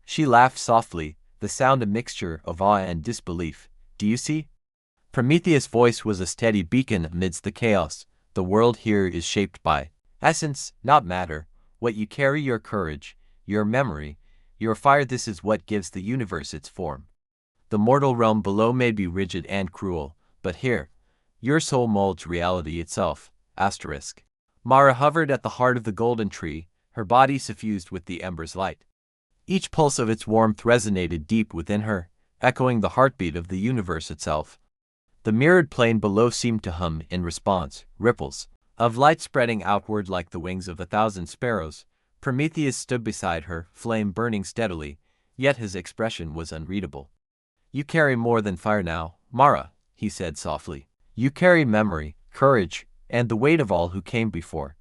[SPEAKER 1] She laughed softly, the sound a mixture of awe and disbelief. Do you see? Prometheus' voice was a steady beacon amidst the chaos. The world here is shaped by essence, not matter. What you carry, your courage, your memory, your fire, this is what gives the universe its form. The mortal realm below may be rigid and cruel, but here, your soul molds reality itself. Asterisk. Mara hovered at the heart of the golden tree, her body suffused with the Ember's light. Each pulse of its warmth resonated deep within her, echoing the heartbeat of the universe itself. The mirrored plane below seemed to hum in response, ripples of light spreading outward like the wings of 1,000 sparrows. Prometheus stood beside her, flame burning steadily, yet his expression was unreadable. You carry more than fire now, Mara, he said softly. You carry memory, courage, and the weight of all who came before.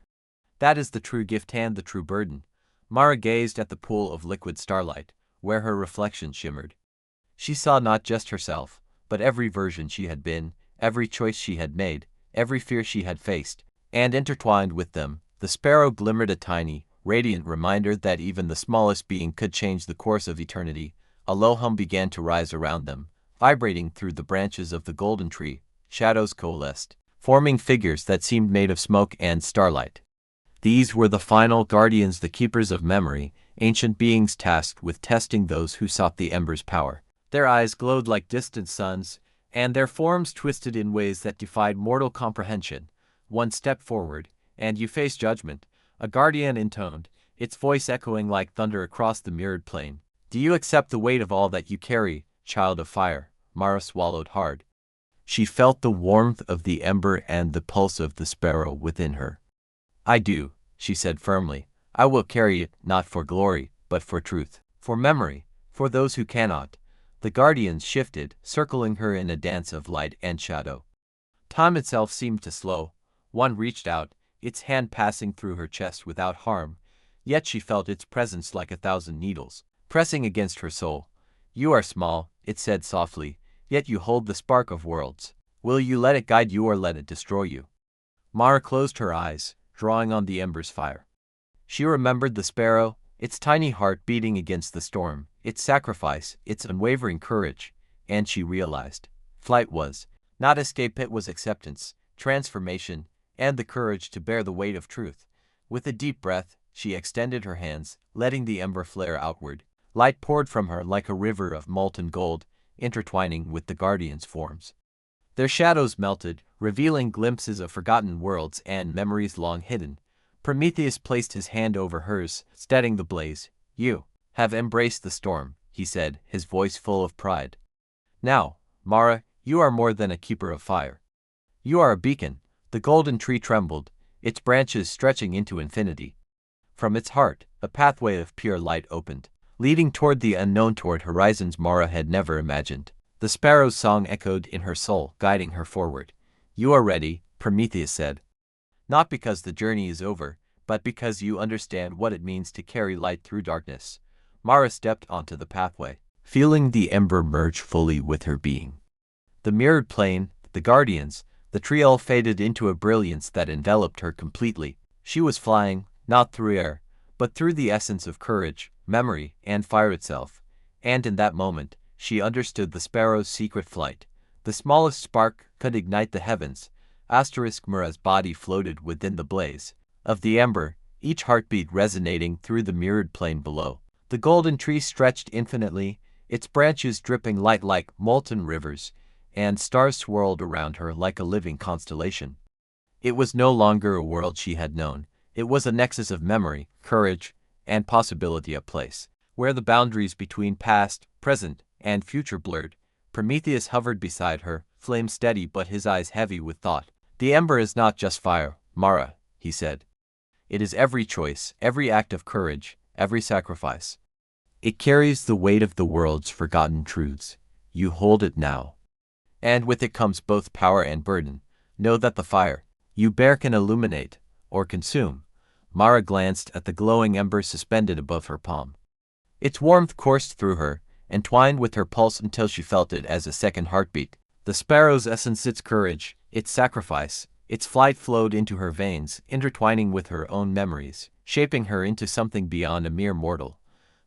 [SPEAKER 1] That is the true gift and the true burden. Mara gazed at the pool of liquid starlight, where her reflection shimmered. She saw not just herself, but every version she had been, every choice she had made, every fear she had faced, and intertwined with them, the Sparrow glimmered, a tiny, radiant reminder that even the smallest being could change the course of eternity. A low hum began to rise around them, vibrating through the branches of the golden tree. Shadows coalesced, forming figures that seemed made of smoke and starlight. These were the final guardians, the keepers of memory, ancient beings tasked with testing those who sought the Ember's power. Their eyes glowed like distant suns, and their forms twisted in ways that defied mortal comprehension. One step forward, and you face judgment, a guardian intoned, its voice echoing like thunder across the mirrored plain. Do you accept the weight of all that you carry, child of fire? Mara swallowed hard. She felt the warmth of the Ember and the pulse of the Sparrow within her. I do, she said firmly. I will carry it, not for glory, but for truth, for memory, for those who cannot. The guardians shifted, circling her in a dance of light and shadow. Time itself seemed to slow. One reached out, its hand passing through her chest without harm, yet she felt its presence like 1,000 needles, pressing against her soul. You are small, it said softly, yet you hold the spark of worlds. Will you let it guide you or let it destroy you? Mara closed her eyes, drawing on the Ember's fire. She remembered the Sparrow, its tiny heart beating against the storm, its sacrifice, its unwavering courage. and she realized. Flight was not escape, it was acceptance, transformation, and the courage to bear the weight of truth. With a deep breath, she extended her hands, letting the ember flare outward. Light poured from her like a river of molten gold, intertwining with the Guardians' forms. Their shadows melted, revealing glimpses of forgotten worlds and memories long hidden. Prometheus placed his hand over hers, steadying the blaze. "You have embraced the storm," he said, his voice full of pride. "Now, Mara, you are more than a keeper of fire. You are a beacon." The golden tree trembled, its branches stretching into infinity. From its heart, a pathway of pure light opened, leading toward the unknown, toward horizons Mara had never imagined. The sparrow's song echoed in her soul, guiding her forward. "You are ready," Prometheus said. "Not because the journey is over, but because you understand what it means to carry light through darkness." Mara stepped onto the pathway, feeling the ember merge fully with her being. The mirrored plane, the guardians, the tree all faded into a brilliance that enveloped her completely. She was flying, not through air, but through the essence of courage, memory, and fire itself. And in that moment, she understood the sparrow's secret flight. The smallest spark could ignite the heavens. Mara's body floated within the blaze of the ember, each heartbeat resonating through the mirrored plane below. The golden tree stretched infinitely, its branches dripping light like molten rivers, and stars swirled around her like a living constellation. It was no longer a world she had known. It was a nexus of memory, courage, and possibility, a place where the boundaries between past, present, and future blurred. Prometheus hovered beside her, flame steady but his eyes heavy with thought. "The ember is not just fire, Mara," he said. "It is every choice, every act of courage, every sacrifice. It carries the weight of the world's forgotten truths. You hold it now. And with it comes both power and burden. Know that the fire you bear can illuminate or consume." Mara glanced at the glowing ember suspended above her palm. Its warmth coursed through her, entwined with her pulse until she felt it as a second heartbeat. The sparrow's essence, its courage, its sacrifice, its flight flowed into her veins, intertwining with her own memories, shaping her into something beyond a mere mortal.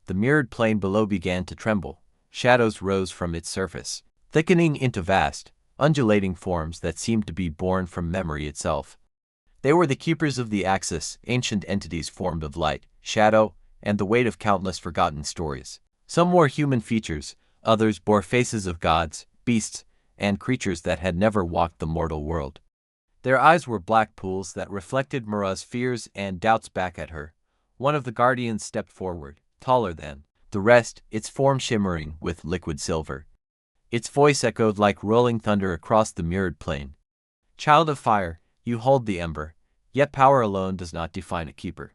[SPEAKER 1] The mirrored plane below began to tremble. Shadows rose from its surface, thickening into vast, undulating forms that seemed to be born from memory itself. They were the keepers of the axis, ancient entities formed of light, shadow, and the weight of countless forgotten stories. Some wore human features, others bore faces of gods, beasts, and creatures that had never walked the mortal world. Their eyes were black pools that reflected Mara's fears and doubts back at her. One of the guardians stepped forward, taller than the rest, its form shimmering with liquid silver. Its voice echoed like rolling thunder across the mirrored plane. "Child of fire, you hold the ember, yet power alone does not define a keeper.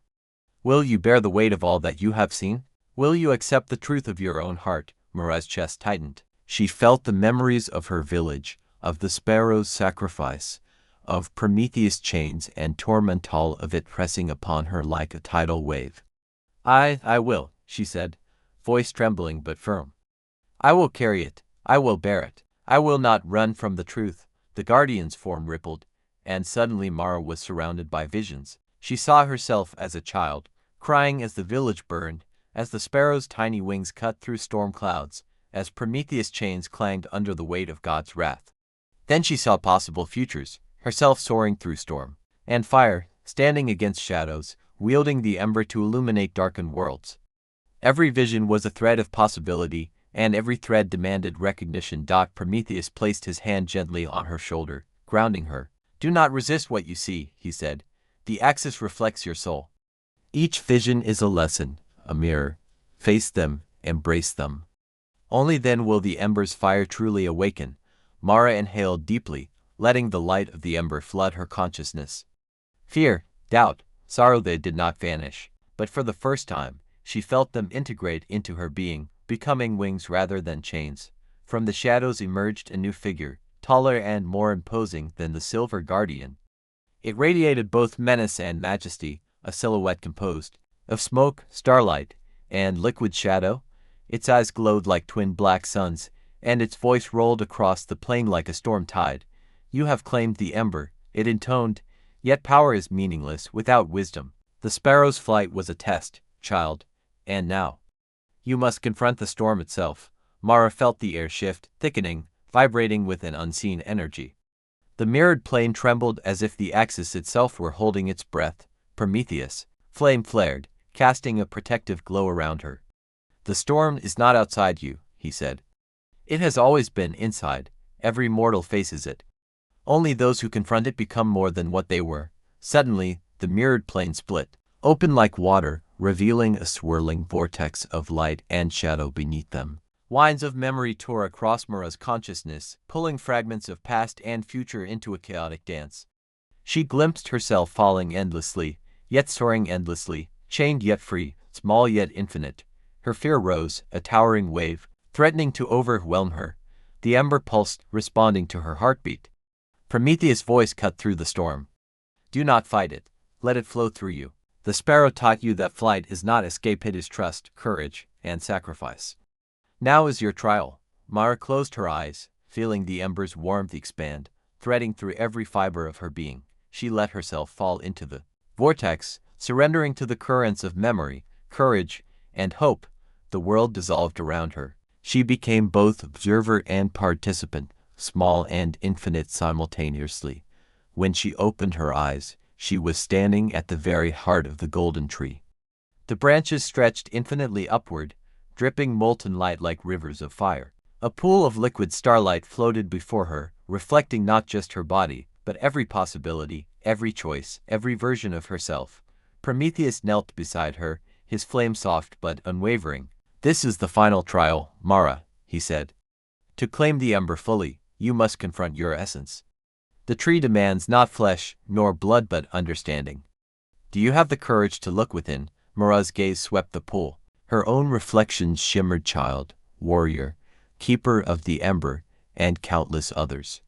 [SPEAKER 1] Will you bear the weight of all that you have seen? Will you accept the truth of your own heart?" Mara's chest tightened. She felt the memories of her village, of the sparrow's sacrifice, of Prometheus' chains and tormental of it pressing upon her like a tidal wave. I will," she said, voice trembling but firm. "I will carry it. I will bear it. I will not run from the truth." The guardian's form rippled, and suddenly Mara was surrounded by visions. She saw herself as a child, crying as the village burned, as the sparrow's tiny wings cut through storm clouds, as Prometheus' chains clanged under the weight of God's wrath. Then she saw possible futures, herself soaring through storm and fire, standing against shadows, wielding the ember to illuminate darkened worlds. Every vision was a thread of possibility, and every thread demanded recognition. Prometheus placed his hand gently on her shoulder, grounding her. "Do not resist what you see," he said. "The axis reflects your soul. Each vision is a lesson, a mirror. Face them, embrace them. Only then will the ember's fire truly awaken." Mara inhaled deeply, letting the light of the ember flood her consciousness. Fear, doubt, sorrow, they did not vanish, but for the first time, she felt them integrate into her being, becoming wings rather than chains. From the shadows emerged a new figure, taller and more imposing than the silver guardian. It radiated both menace and majesty, a silhouette composed of smoke, starlight, and liquid shadow. Its eyes glowed like twin black suns, and its voice rolled across the plain like a storm tide. "You have claimed the ember," it intoned, "yet power is meaningless without wisdom. The sparrow's flight was a test, child, and now you must confront the storm itself." Mara felt the air shift, thickening, vibrating with an unseen energy. The mirrored plane trembled as if the axis itself were holding its breath. Prometheus, flame flared, casting a protective glow around her. The storm is not outside you, he said. It has always been inside. Every mortal faces it. Only those who confront it become more than what they were. Suddenly, the mirrored plane split, open like water, revealing a swirling vortex of light and shadow beneath them. Lines of memory tore across Mara's consciousness, pulling fragments of past and future into a chaotic dance. She glimpsed herself falling endlessly, yet soaring endlessly, chained yet free, small yet infinite. Her fear rose, a towering wave, threatening to overwhelm her. The ember pulsed, responding to her heartbeat. Prometheus' voice cut through the storm. Do not fight it. Let it flow through you. The sparrow taught you that flight is not escape, it is trust, courage, and sacrifice. Now is your trial. Mara closed her eyes, feeling the ember's warmth expand, threading through every fiber of her being. She let herself fall into the vortex, surrendering to the currents of memory, courage, and hope. The world dissolved around her. She became both observer and participant, small and infinite simultaneously. When she opened her eyes, she was standing at the very heart of the golden tree. The branches stretched infinitely upward, dripping molten light like rivers of fire. A pool of liquid starlight floated before her, reflecting not just her body, but every possibility, every choice, every version of herself. Prometheus knelt beside her, his flame soft but unwavering. This is the final trial, Mara, he said. To claim the ember fully, you must confront your essence. The tree demands not flesh nor blood but understanding. Do you have the courage to look within? Mara's gaze swept the pool. Her own reflections shimmered: child, warrior, keeper of the ember, and countless others.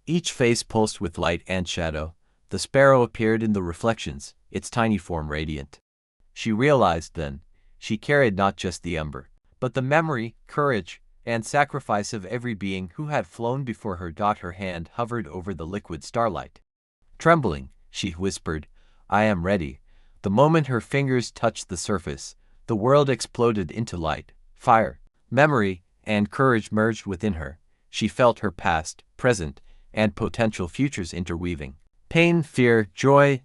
[SPEAKER 1] Each face pulsed with light and shadow. The sparrow appeared in the reflections, its tiny form radiant. She realized then, she carried not just the ember, but the memory, courage, and sacrifice of every being who had flown before her. Her hand hovered over the liquid starlight. Trembling, she whispered, I am ready. The moment her fingers touched the surface, the world exploded into light, fire, memory, and courage merged within her. She felt her past, present, and potential futures interweaving. Pain, fear, joy,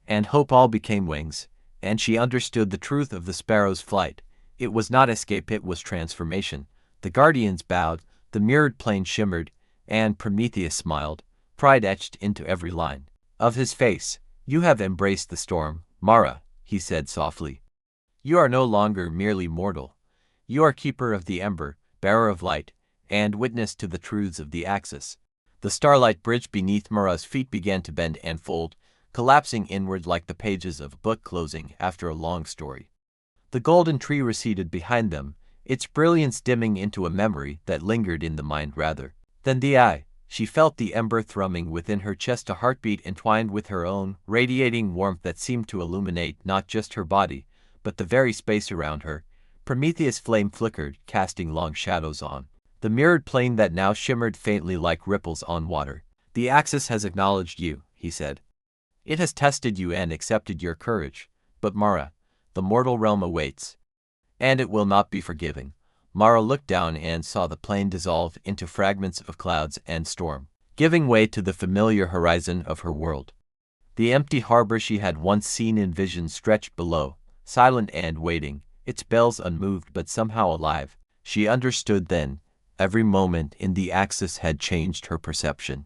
[SPEAKER 1] and hope all became wings, and she understood the truth of the sparrow's flight. It was not escape, it was transformation. The guardians bowed, the mirrored plane shimmered, and Prometheus smiled, pride etched into every line of his face. You have embraced the storm, Mara, he said softly. You are no longer merely mortal. You are keeper of the ember, bearer of light, and witness to the truths of the axis. The starlight bridge beneath Mara's feet began to bend and fold, collapsing inward like the pages of a book closing after a long story. The golden tree receded behind them, its brilliance dimming into a memory that lingered in the mind rather than the eye. She felt the ember thrumming within her chest, a heartbeat entwined with her own, radiating warmth that seemed to illuminate not just her body, but the very space around her. Prometheus' flame flickered, casting long shadows on the mirrored plane that now shimmered faintly like ripples on water. The axis has acknowledged you, he said. It has tested you and accepted your courage. But Mara, the mortal realm awaits. And it will not be forgiving. Mara looked down and saw the plane dissolve into fragments of clouds and storm, giving way to the familiar horizon of her world. The empty harbor she had once seen in vision stretched below, silent and waiting, its bells unmoved but somehow alive. She understood then, every moment in the axis had changed her perception.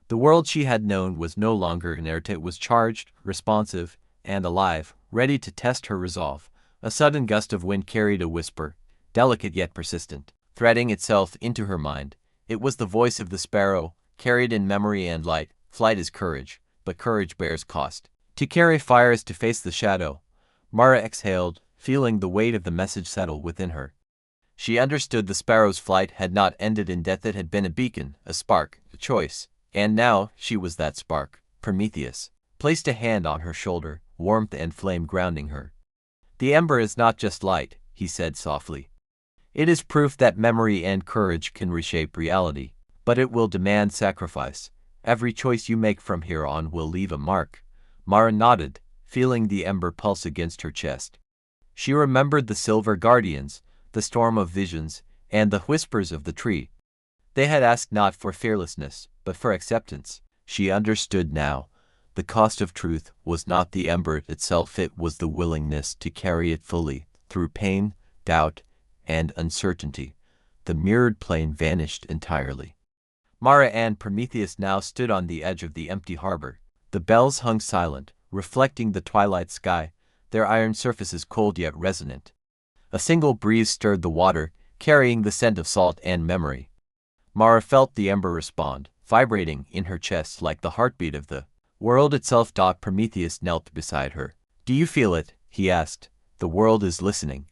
[SPEAKER 1] The world she had known was no longer inert, it was charged, responsive, and alive, ready to test her resolve. A sudden gust of wind carried a whisper, delicate yet persistent, threading itself into her mind. It was the voice of the sparrow, carried in memory and light. Flight is courage, but courage bears cost. To carry fire is to face the shadow. Mara exhaled, feeling the weight of the message settle within her. She understood the sparrow's flight had not ended in death, it had been a beacon, a spark, a choice. And now, she was that spark. Prometheus placed a hand on her shoulder, warmth and flame grounding her. The ember is not just light, he said softly. It is proof that memory and courage can reshape reality, but it will demand sacrifice. Every choice you make from here on will leave a mark. Mara nodded, feeling the ember pulse against her chest. She remembered the silver guardians, the storm of visions, and the whispers of the tree. They had asked not for fearlessness, but for acceptance. She understood now. The cost of truth was not the ember itself, it was the willingness to carry it fully, through pain, doubt, and uncertainty. The mirrored plane vanished entirely. Mara and Prometheus now stood on the edge of the empty harbor. The bells hung silent, reflecting the twilight sky, their iron surfaces cold yet resonant. A single breeze stirred the water, carrying the scent of salt and memory. Mara felt the ember respond, vibrating in her chest like the heartbeat of the world itself. Prometheus knelt beside her. "Do you feel it?" he asked. "The world is listening.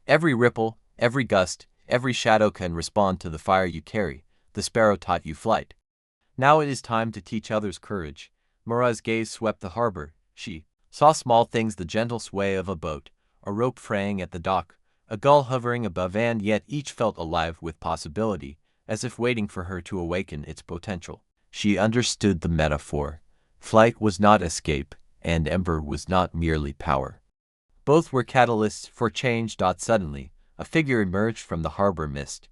[SPEAKER 1] Every ripple, every gust, every shadow can respond to the fire you carry. The sparrow taught you flight. Now it is time to teach others courage." Mara's gaze swept the harbor. She saw small things, the gentle sway of a boat, a rope fraying at the dock, a gull hovering above, and yet each felt alive with possibility, as if waiting for her to awaken its potential. She understood the metaphor. Flight was not escape, and ember was not merely power. Both were catalysts for change. Suddenly, a figure emerged from the harbor mist.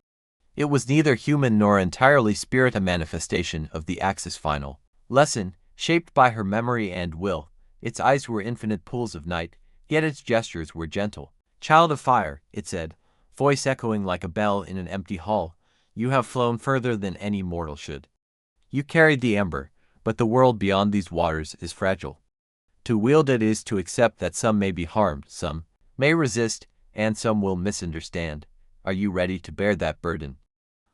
[SPEAKER 1] It was neither human nor entirely spirit, a manifestation of the Axis final lesson, shaped by her memory and will. Its eyes were infinite pools of night, yet its gestures were gentle. "Child of fire," it said, voice echoing like a bell in an empty hall, "you have flown further than any mortal should. You carried the ember, but the world beyond these waters is fragile. To wield it is to accept that some may be harmed, some may resist, and some will misunderstand. Are you ready to bear that burden?"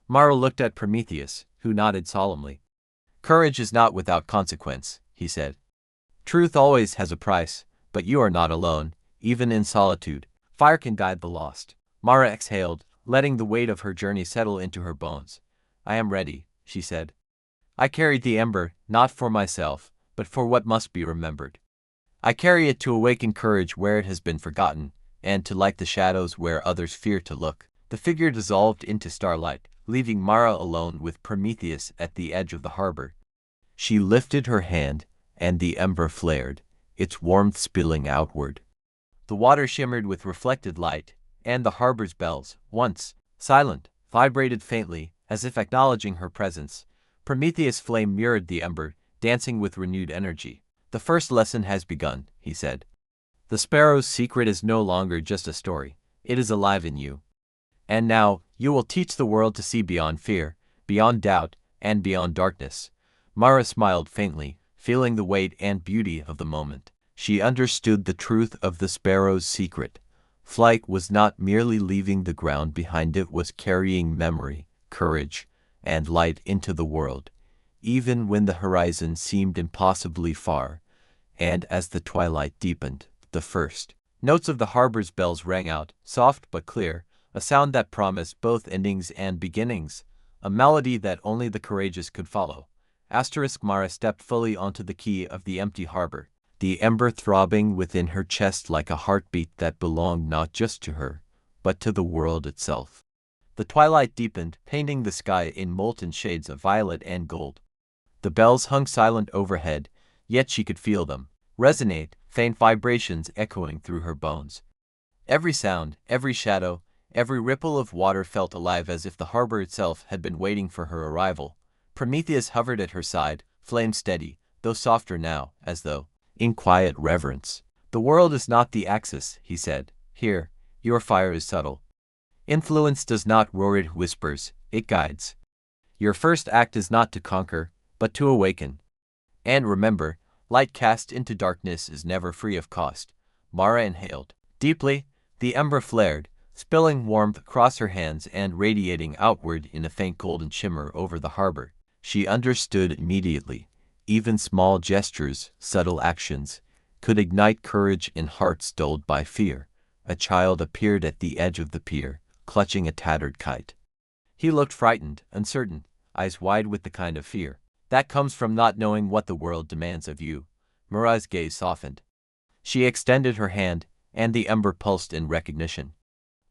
[SPEAKER 1] Mara looked at Prometheus, who nodded solemnly. "Courage is not without consequence," he said. "Truth always has a price, but you are not alone, even in solitude. Fire can guide the lost." Mara exhaled, letting the weight of her journey settle into her bones. "I am ready," she said. "I carried the ember, not for myself, but for what must be remembered. I carry it to awaken courage where it has been forgotten, and to light the shadows where others fear to look." The figure dissolved into starlight, leaving Mara alone with Prometheus at the edge of the harbor. She lifted her hand, and the ember flared, its warmth spilling outward. The water shimmered with reflected light, and the harbor's bells, once silent, vibrated faintly, as if acknowledging her presence. Prometheus' flame mirrored the ember, dancing with renewed energy. "The first lesson has begun," he said. "The Sparrow's secret is no longer just a story. It is alive in you. And now, you will teach the world to see beyond fear, beyond doubt, and beyond darkness." Mara smiled faintly, feeling the weight and beauty of the moment. She understood the truth of the Sparrow's secret. Flight was not merely leaving the ground behind, it was carrying memory, courage, and light into the world, even when the horizon seemed impossibly far. And as the twilight deepened, the first notes of the harbor's bells rang out, soft but clear, a sound that promised both endings and beginnings, a melody that only the courageous could follow. Mara stepped fully onto the quay of the empty harbor, the ember throbbing within her chest like a heartbeat that belonged not just to her, but to the world itself. The twilight deepened, painting the sky in molten shades of violet and gold. The bells hung silent overhead, yet she could feel them resonate, faint vibrations echoing through her bones. Every sound, every shadow, every ripple of water felt alive, as if the harbor itself had been waiting for her arrival. Prometheus hovered at her side, flame steady, though softer now, as though in quiet reverence. "The world is not the Axis," he said. "Here, your fire is subtle. Influence does not roar, it whispers, it guides. Your first act is not to conquer, but to awaken. And remember, light cast into darkness is never free of cost." Mara inhaled deeply. The ember flared, spilling warmth across her hands and radiating outward in a faint golden shimmer over the harbor. She understood immediately. Even small gestures, subtle actions, could ignite courage in hearts dulled by fear. A child appeared at the edge of the pier, clutching a tattered kite. He looked frightened, uncertain, eyes wide with the kind of fear that comes from not knowing what the world demands of you. Mara's gaze softened. She extended her hand, and the ember pulsed in recognition.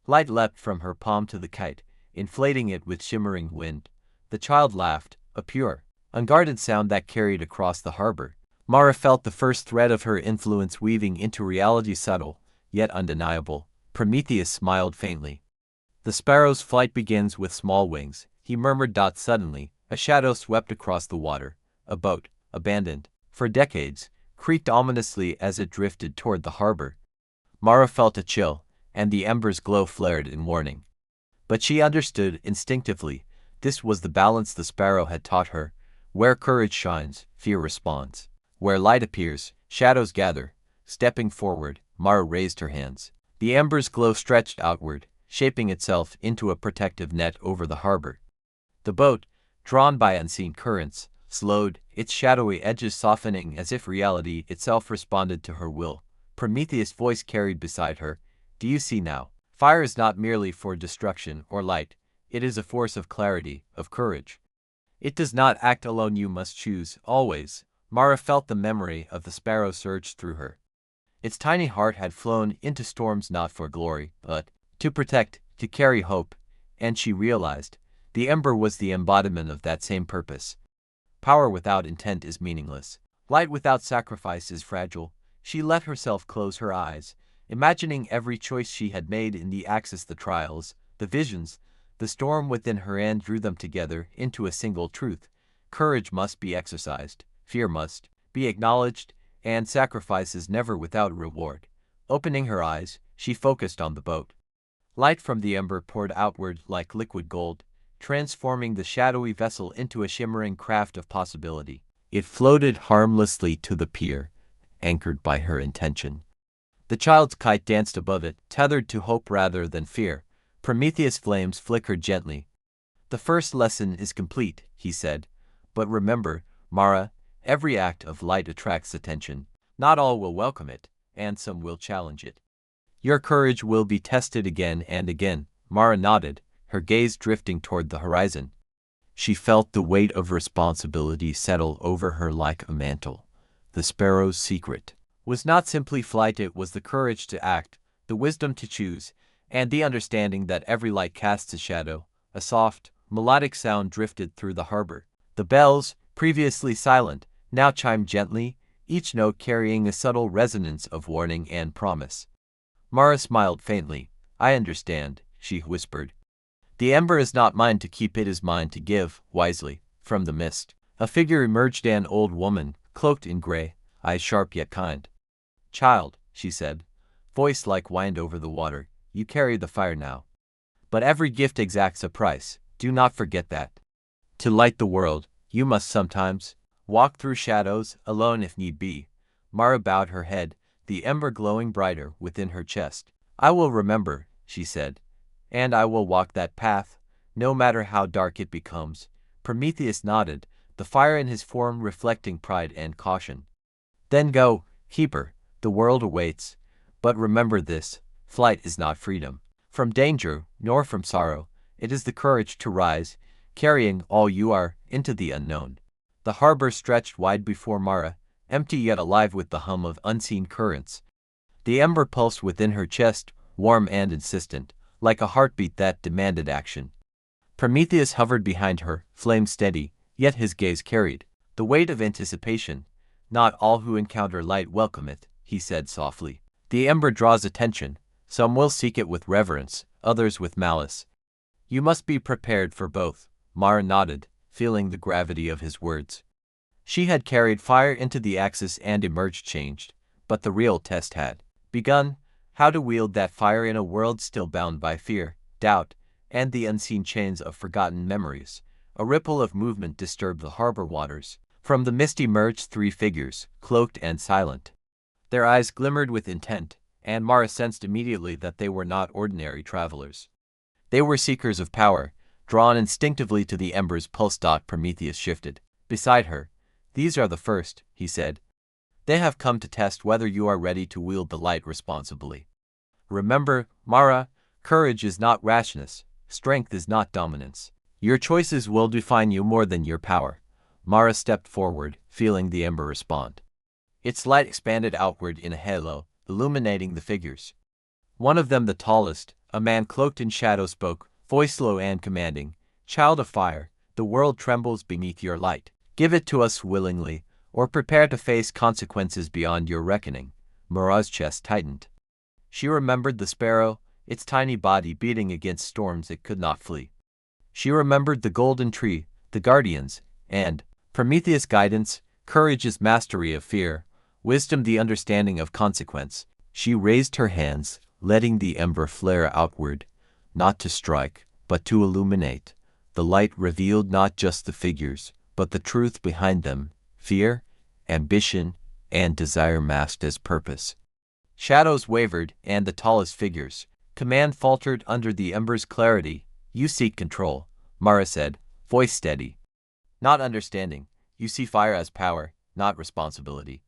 [SPEAKER 1] Light leapt from her palm to the kite, inflating it with shimmering wind. The child laughed, a pure, unguarded sound that carried across the harbor. Mara felt the first thread of her influence weaving into reality, subtle, yet undeniable. Prometheus smiled faintly. The sparrow's flight begins with small wings, he murmured. Suddenly, a shadow swept across the water. A boat, abandoned for decades, creaked ominously as it drifted toward the harbor. Mara felt a chill, and the ember's glow flared in warning. But she understood instinctively, this was the balance the sparrow had taught her. Where courage shines, fear responds. Where light appears, shadows gather. Stepping forward, Mara raised her hands. The ember's glow stretched outward, shaping itself into a protective net over the harbor. The boat, drawn by unseen currents, slowed, its shadowy edges softening as if reality itself responded to her will. Prometheus' voice carried beside her. Do you see now? Fire is not merely for destruction or light, it is a force of clarity, of courage. It does not act alone, you must choose, always. Mara felt the memory of the sparrow surge through her. Its tiny heart had flown into storms not for glory, but to protect, to carry hope, and she realized, the ember was the embodiment of that same purpose. Power without intent is meaningless. Light without sacrifice is fragile. She let herself close her eyes, imagining every choice she had made in the axis, the trials, the visions, the storm within her, and drew them together into a single truth. Courage must be exercised, fear must be acknowledged, and sacrifice is never without reward. Opening her eyes, she focused on the boat. Light from the ember poured outward like liquid gold, transforming the shadowy vessel into a shimmering craft of possibility. It floated harmlessly to the pier, anchored by her intention. The child's kite danced above it, tethered to hope rather than fear. Prometheus' flames flickered gently. The first lesson is complete, he said. But remember, Mara, every act of light attracts attention. Not all will welcome it, and some will challenge it. Your courage will be tested again and again. Mara nodded, her gaze drifting toward the horizon. She felt the weight of responsibility settle over her like a mantle. The sparrow's secret was not simply flight, it was the courage to act, the wisdom to choose, and the understanding that every light casts a shadow. A soft, melodic sound drifted through the harbor. The bells, previously silent, now chimed gently, each note carrying a subtle resonance of warning and promise. Mara smiled faintly. I understand, she whispered. The ember is not mine to keep, it is mine to give, wisely. From the mist, a figure emerged, an old woman, cloaked in gray, eyes sharp yet kind. Child, she said, voice like wind over the water, you carry the fire now. But every gift exacts a price, do not forget that. To light the world, you must sometimes walk through shadows, alone if need be. Mara bowed her head, the ember glowing brighter within her chest. I will remember, she said. And I will walk that path, no matter how dark it becomes. Prometheus nodded, the fire in his form reflecting pride and caution. Then go, keeper, the world awaits. But remember this, flight is not freedom from danger, nor from sorrow. It is the courage to rise, carrying all you are, into the unknown. The harbor stretched wide before Mara, empty yet alive with the hum of unseen currents. The ember pulsed within her chest, warm and insistent, like a heartbeat that demanded action. Prometheus hovered behind her, flame steady, yet his gaze carried the weight of anticipation. Not all who encounter light welcome it, he said softly. The ember draws attention. Some will seek it with reverence, others with malice. You must be prepared for both. Mara nodded, feeling the gravity of his words. She had carried fire into the axis and emerged changed, but the real test had begun. How to wield that fire in a world still bound by fear, doubt, and the unseen chains of forgotten memories. A ripple of movement disturbed the harbor waters. From the mist emerged three figures, cloaked and silent. Their eyes glimmered with intent, and Mara sensed immediately that they were not ordinary travelers. They were seekers of power, drawn instinctively to the ember's pulse. Prometheus shifted beside her. These are the first, he said. They have come to test whether you are ready to wield the light responsibly. Remember, Mara, courage is not rashness, strength is not dominance. Your choices will define you more than your power. Mara stepped forward, feeling the ember respond. Its light expanded outward in a halo, illuminating the figures. One of them, the tallest, a man cloaked in shadow, spoke, voice low and commanding. Child of fire, the world trembles beneath your light. Give it to us willingly, or prepare to face consequences beyond your reckoning. Mara's chest tightened. She remembered the sparrow, its tiny body beating against storms it could not flee. She remembered the golden tree, the guardians, and Prometheus' guidance. Courage is mastery of fear, wisdom the understanding of consequence. She raised her hands, letting the ember flare outward, not to strike, but to illuminate. The light revealed not just the figures, but the truth behind them, fear, ambition, and desire masked as purpose. Shadows wavered, and the tallest figures' command faltered under the ember's clarity. "You seek control," Mara said, voice steady. "Not understanding. You see fire as power, not responsibility.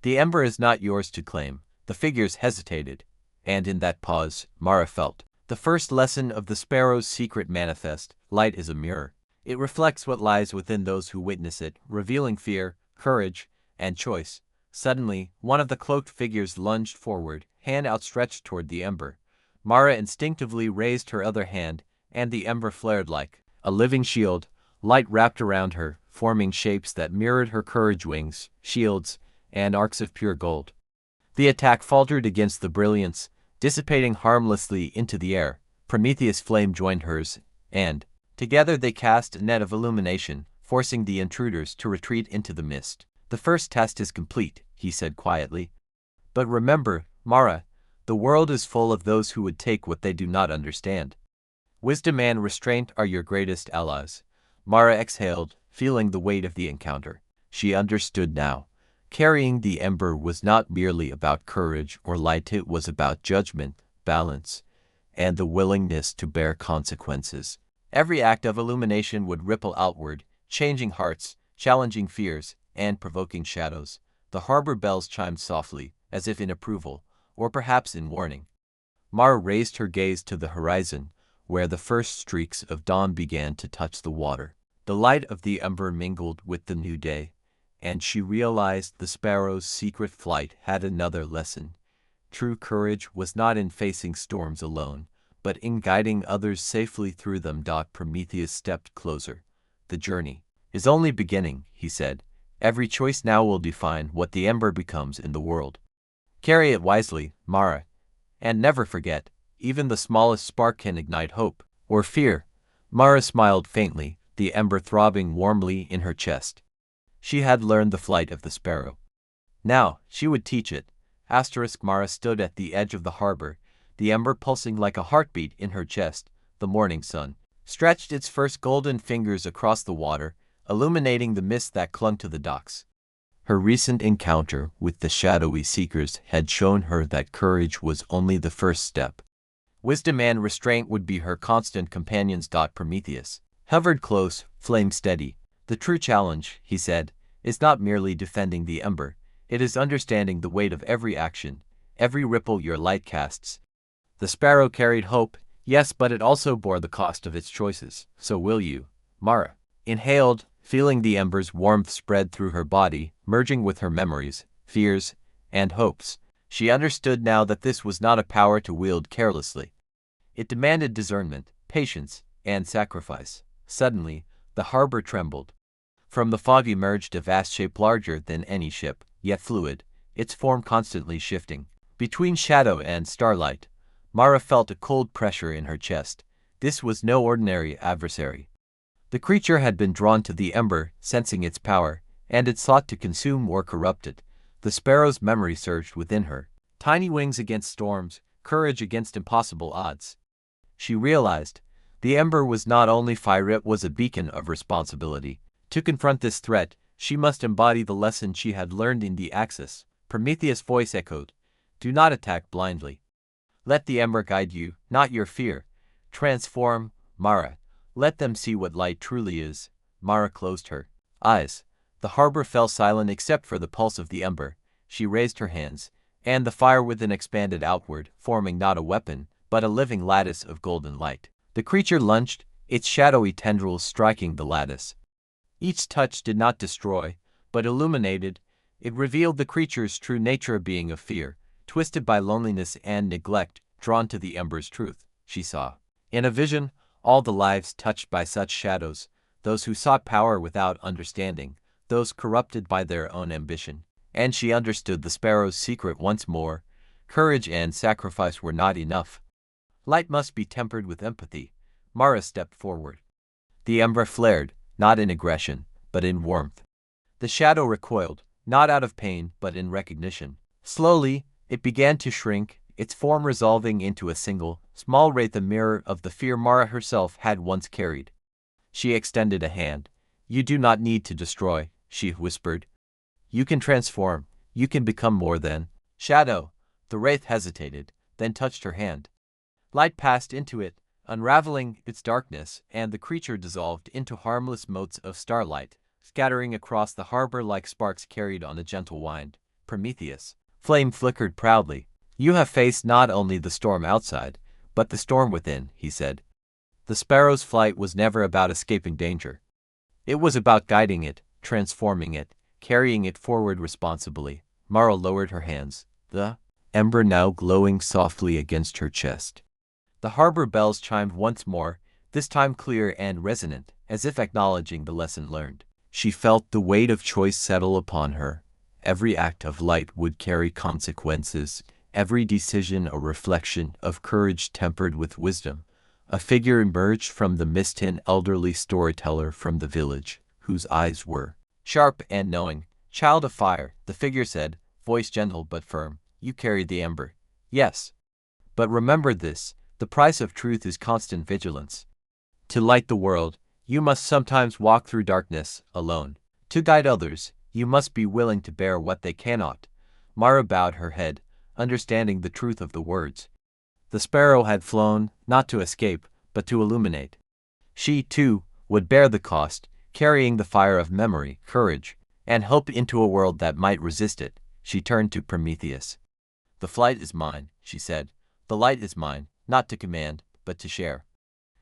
[SPEAKER 1] The ember is not yours to claim." The figures hesitated, and in that pause, Mara felt the first lesson of the Sparrow's secret manifest. Light is a mirror. It reflects what lies within those who witness it, revealing fear, courage, and choice. Suddenly, one of the cloaked figures lunged forward, hand outstretched toward the ember. Mara instinctively raised her other hand, and the ember flared like a living shield. Light wrapped around her, forming shapes that mirrored her courage, wings, shields, and arcs of pure gold. The attack faltered against the brilliance, dissipating harmlessly into the air. Prometheus' flame joined hers, and together they cast a net of illumination, forcing the intruders to retreat into the mist. "The first test is complete," he said quietly. "But remember, Mara, the world is full of those who would take what they do not understand. Wisdom and restraint are your greatest allies." Mara exhaled, feeling the weight of the encounter. She understood now. Carrying the ember was not merely about courage or light, it was about judgment, balance, and the willingness to bear consequences. Every act of illumination would ripple outward, changing hearts, challenging fears, and provoking shadows. The harbor bells chimed softly, as if in approval, or perhaps in warning. Mara raised her gaze to the horizon, where the first streaks of dawn began to touch the water. The light of the ember mingled with the new day, and she realized the Sparrow's secret flight had another lesson. True courage was not in facing storms alone, but in guiding others safely through them. Prometheus stepped closer. "The journey is only beginning," he said. "Every choice now will define what the ember becomes in the world. Carry it wisely, Mara, and never forget, even the smallest spark can ignite hope or fear." Mara smiled faintly, the ember throbbing warmly in her chest. She had learned the flight of the sparrow. Now, she would teach it. Mara stood at the edge of the harbor, the ember pulsing like a heartbeat in her chest. The morning sun stretched its first golden fingers across the water, illuminating the mist that clung to the docks. Her recent encounter with the shadowy seekers had shown her that courage was only the first step. Wisdom and restraint would be her constant companions. Prometheus hovered close, flame steady. "The true challenge," he said, "is not merely defending the ember. It is understanding the weight of every action, every ripple your light casts." The sparrow carried hope, yes, but it also bore the cost of its choices. "So will you." Mara inhaled, feeling the ember's warmth spread through her body, merging with her memories, fears, and hopes. She understood now that this was not a power to wield carelessly. It demanded discernment, patience, and sacrifice. Suddenly, the harbor trembled. From the fog emerged a vast shape larger than any ship, yet fluid, its form constantly shifting. Between shadow and starlight, Mara felt a cold pressure in her chest. This was no ordinary adversary. The creature had been drawn to the ember, sensing its power, and it sought to consume or corrupt it. The sparrow's memory surged within her. Tiny wings against storms, courage against impossible odds. She realized the ember was not only fire, it was a beacon of responsibility. To confront this threat, she must embody the lesson she had learned in the Axis. Prometheus' voice echoed, "Do not attack blindly. Let the ember guide you, not your fear. Transform, Mara. Let them see what light truly is." Mara closed her eyes. The harbor fell silent except for the pulse of the ember. She raised her hands, and the fire within expanded outward, forming not a weapon, but a living lattice of golden light. The creature lunged, its shadowy tendrils striking the lattice. Each touch did not destroy, but illuminated. It revealed the creature's true nature, a being of fear, twisted by loneliness and neglect, drawn to the ember's truth. She saw, in a vision, all the lives touched by such shadows, those who sought power without understanding, those corrupted by their own ambition. And she understood the sparrow's secret once more. Courage and sacrifice were not enough. Light must be tempered with empathy. Mara stepped forward. The ember flared, not in aggression, but in warmth. The shadow recoiled, not out of pain, but in recognition. Slowly, it began to shrink, its form resolving into a single, small wraith, the mirror of the fear Mara herself had once carried. She extended a hand. "You do not need to destroy," she whispered. "You can transform. You can become more than shadow." The wraith hesitated, then touched her hand. Light passed into it, unraveling its darkness, and the creature dissolved into harmless motes of starlight, scattering across the harbor like sparks carried on a gentle wind. Prometheus. Flame flickered proudly. "You have faced not only the storm outside, but the storm within," he said. The Sparrow's flight was never about escaping danger. It was about guiding it, transforming it, carrying it forward responsibly. Mara lowered her hands, the ember now glowing softly against her chest. The harbor bells chimed once more, this time clear and resonant, as if acknowledging the lesson learned. She felt the weight of choice settle upon her. Every act of light would carry consequences, every decision a reflection of courage tempered with wisdom. A figure emerged from the mist, an elderly storyteller from the village, whose eyes were sharp and knowing. "Child of fire," the figure said, voice gentle but firm, "you carried the ember." "Yes. But remember this, the price of truth is constant vigilance. To light the world, you must sometimes walk through darkness, alone. To guide others, you must be willing to bear what they cannot." Mara bowed her head, understanding the truth of the words. The Sparrow had flown, not to escape, but to illuminate. She, too, would bear the cost, carrying the fire of memory, courage, and hope into a world that might resist it. She turned to Prometheus. "The flight is mine," she said. "The light is mine, not to command, but to share.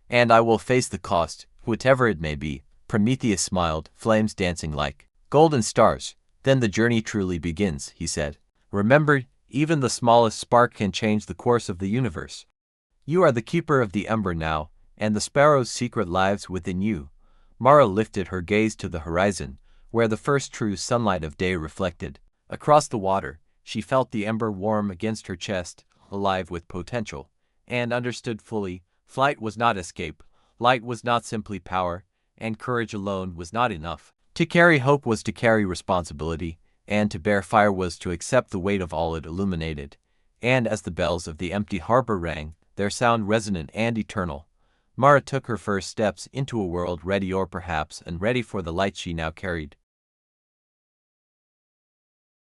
[SPEAKER 1] And I will face the cost, whatever it may be." Prometheus smiled, flames dancing like golden stars. "Then the journey truly begins," he said. "Remember, even the smallest spark can change the course of the universe. You are the keeper of the ember now, and the Sparrow's secret lives within you." Mara lifted her gaze to the horizon, where the first true sunlight of day reflected. Across the water, she felt the ember warm against her chest, alive with potential, and understood fully, flight was not escape, light was not simply power, and courage alone was not enough. To carry hope was to carry responsibility, and to bear fire was to accept the weight of all it illuminated. And as the bells of the empty harbor rang, their sound resonant and eternal, Mara took her first steps into a world ready, or perhaps unready, for the light she now carried.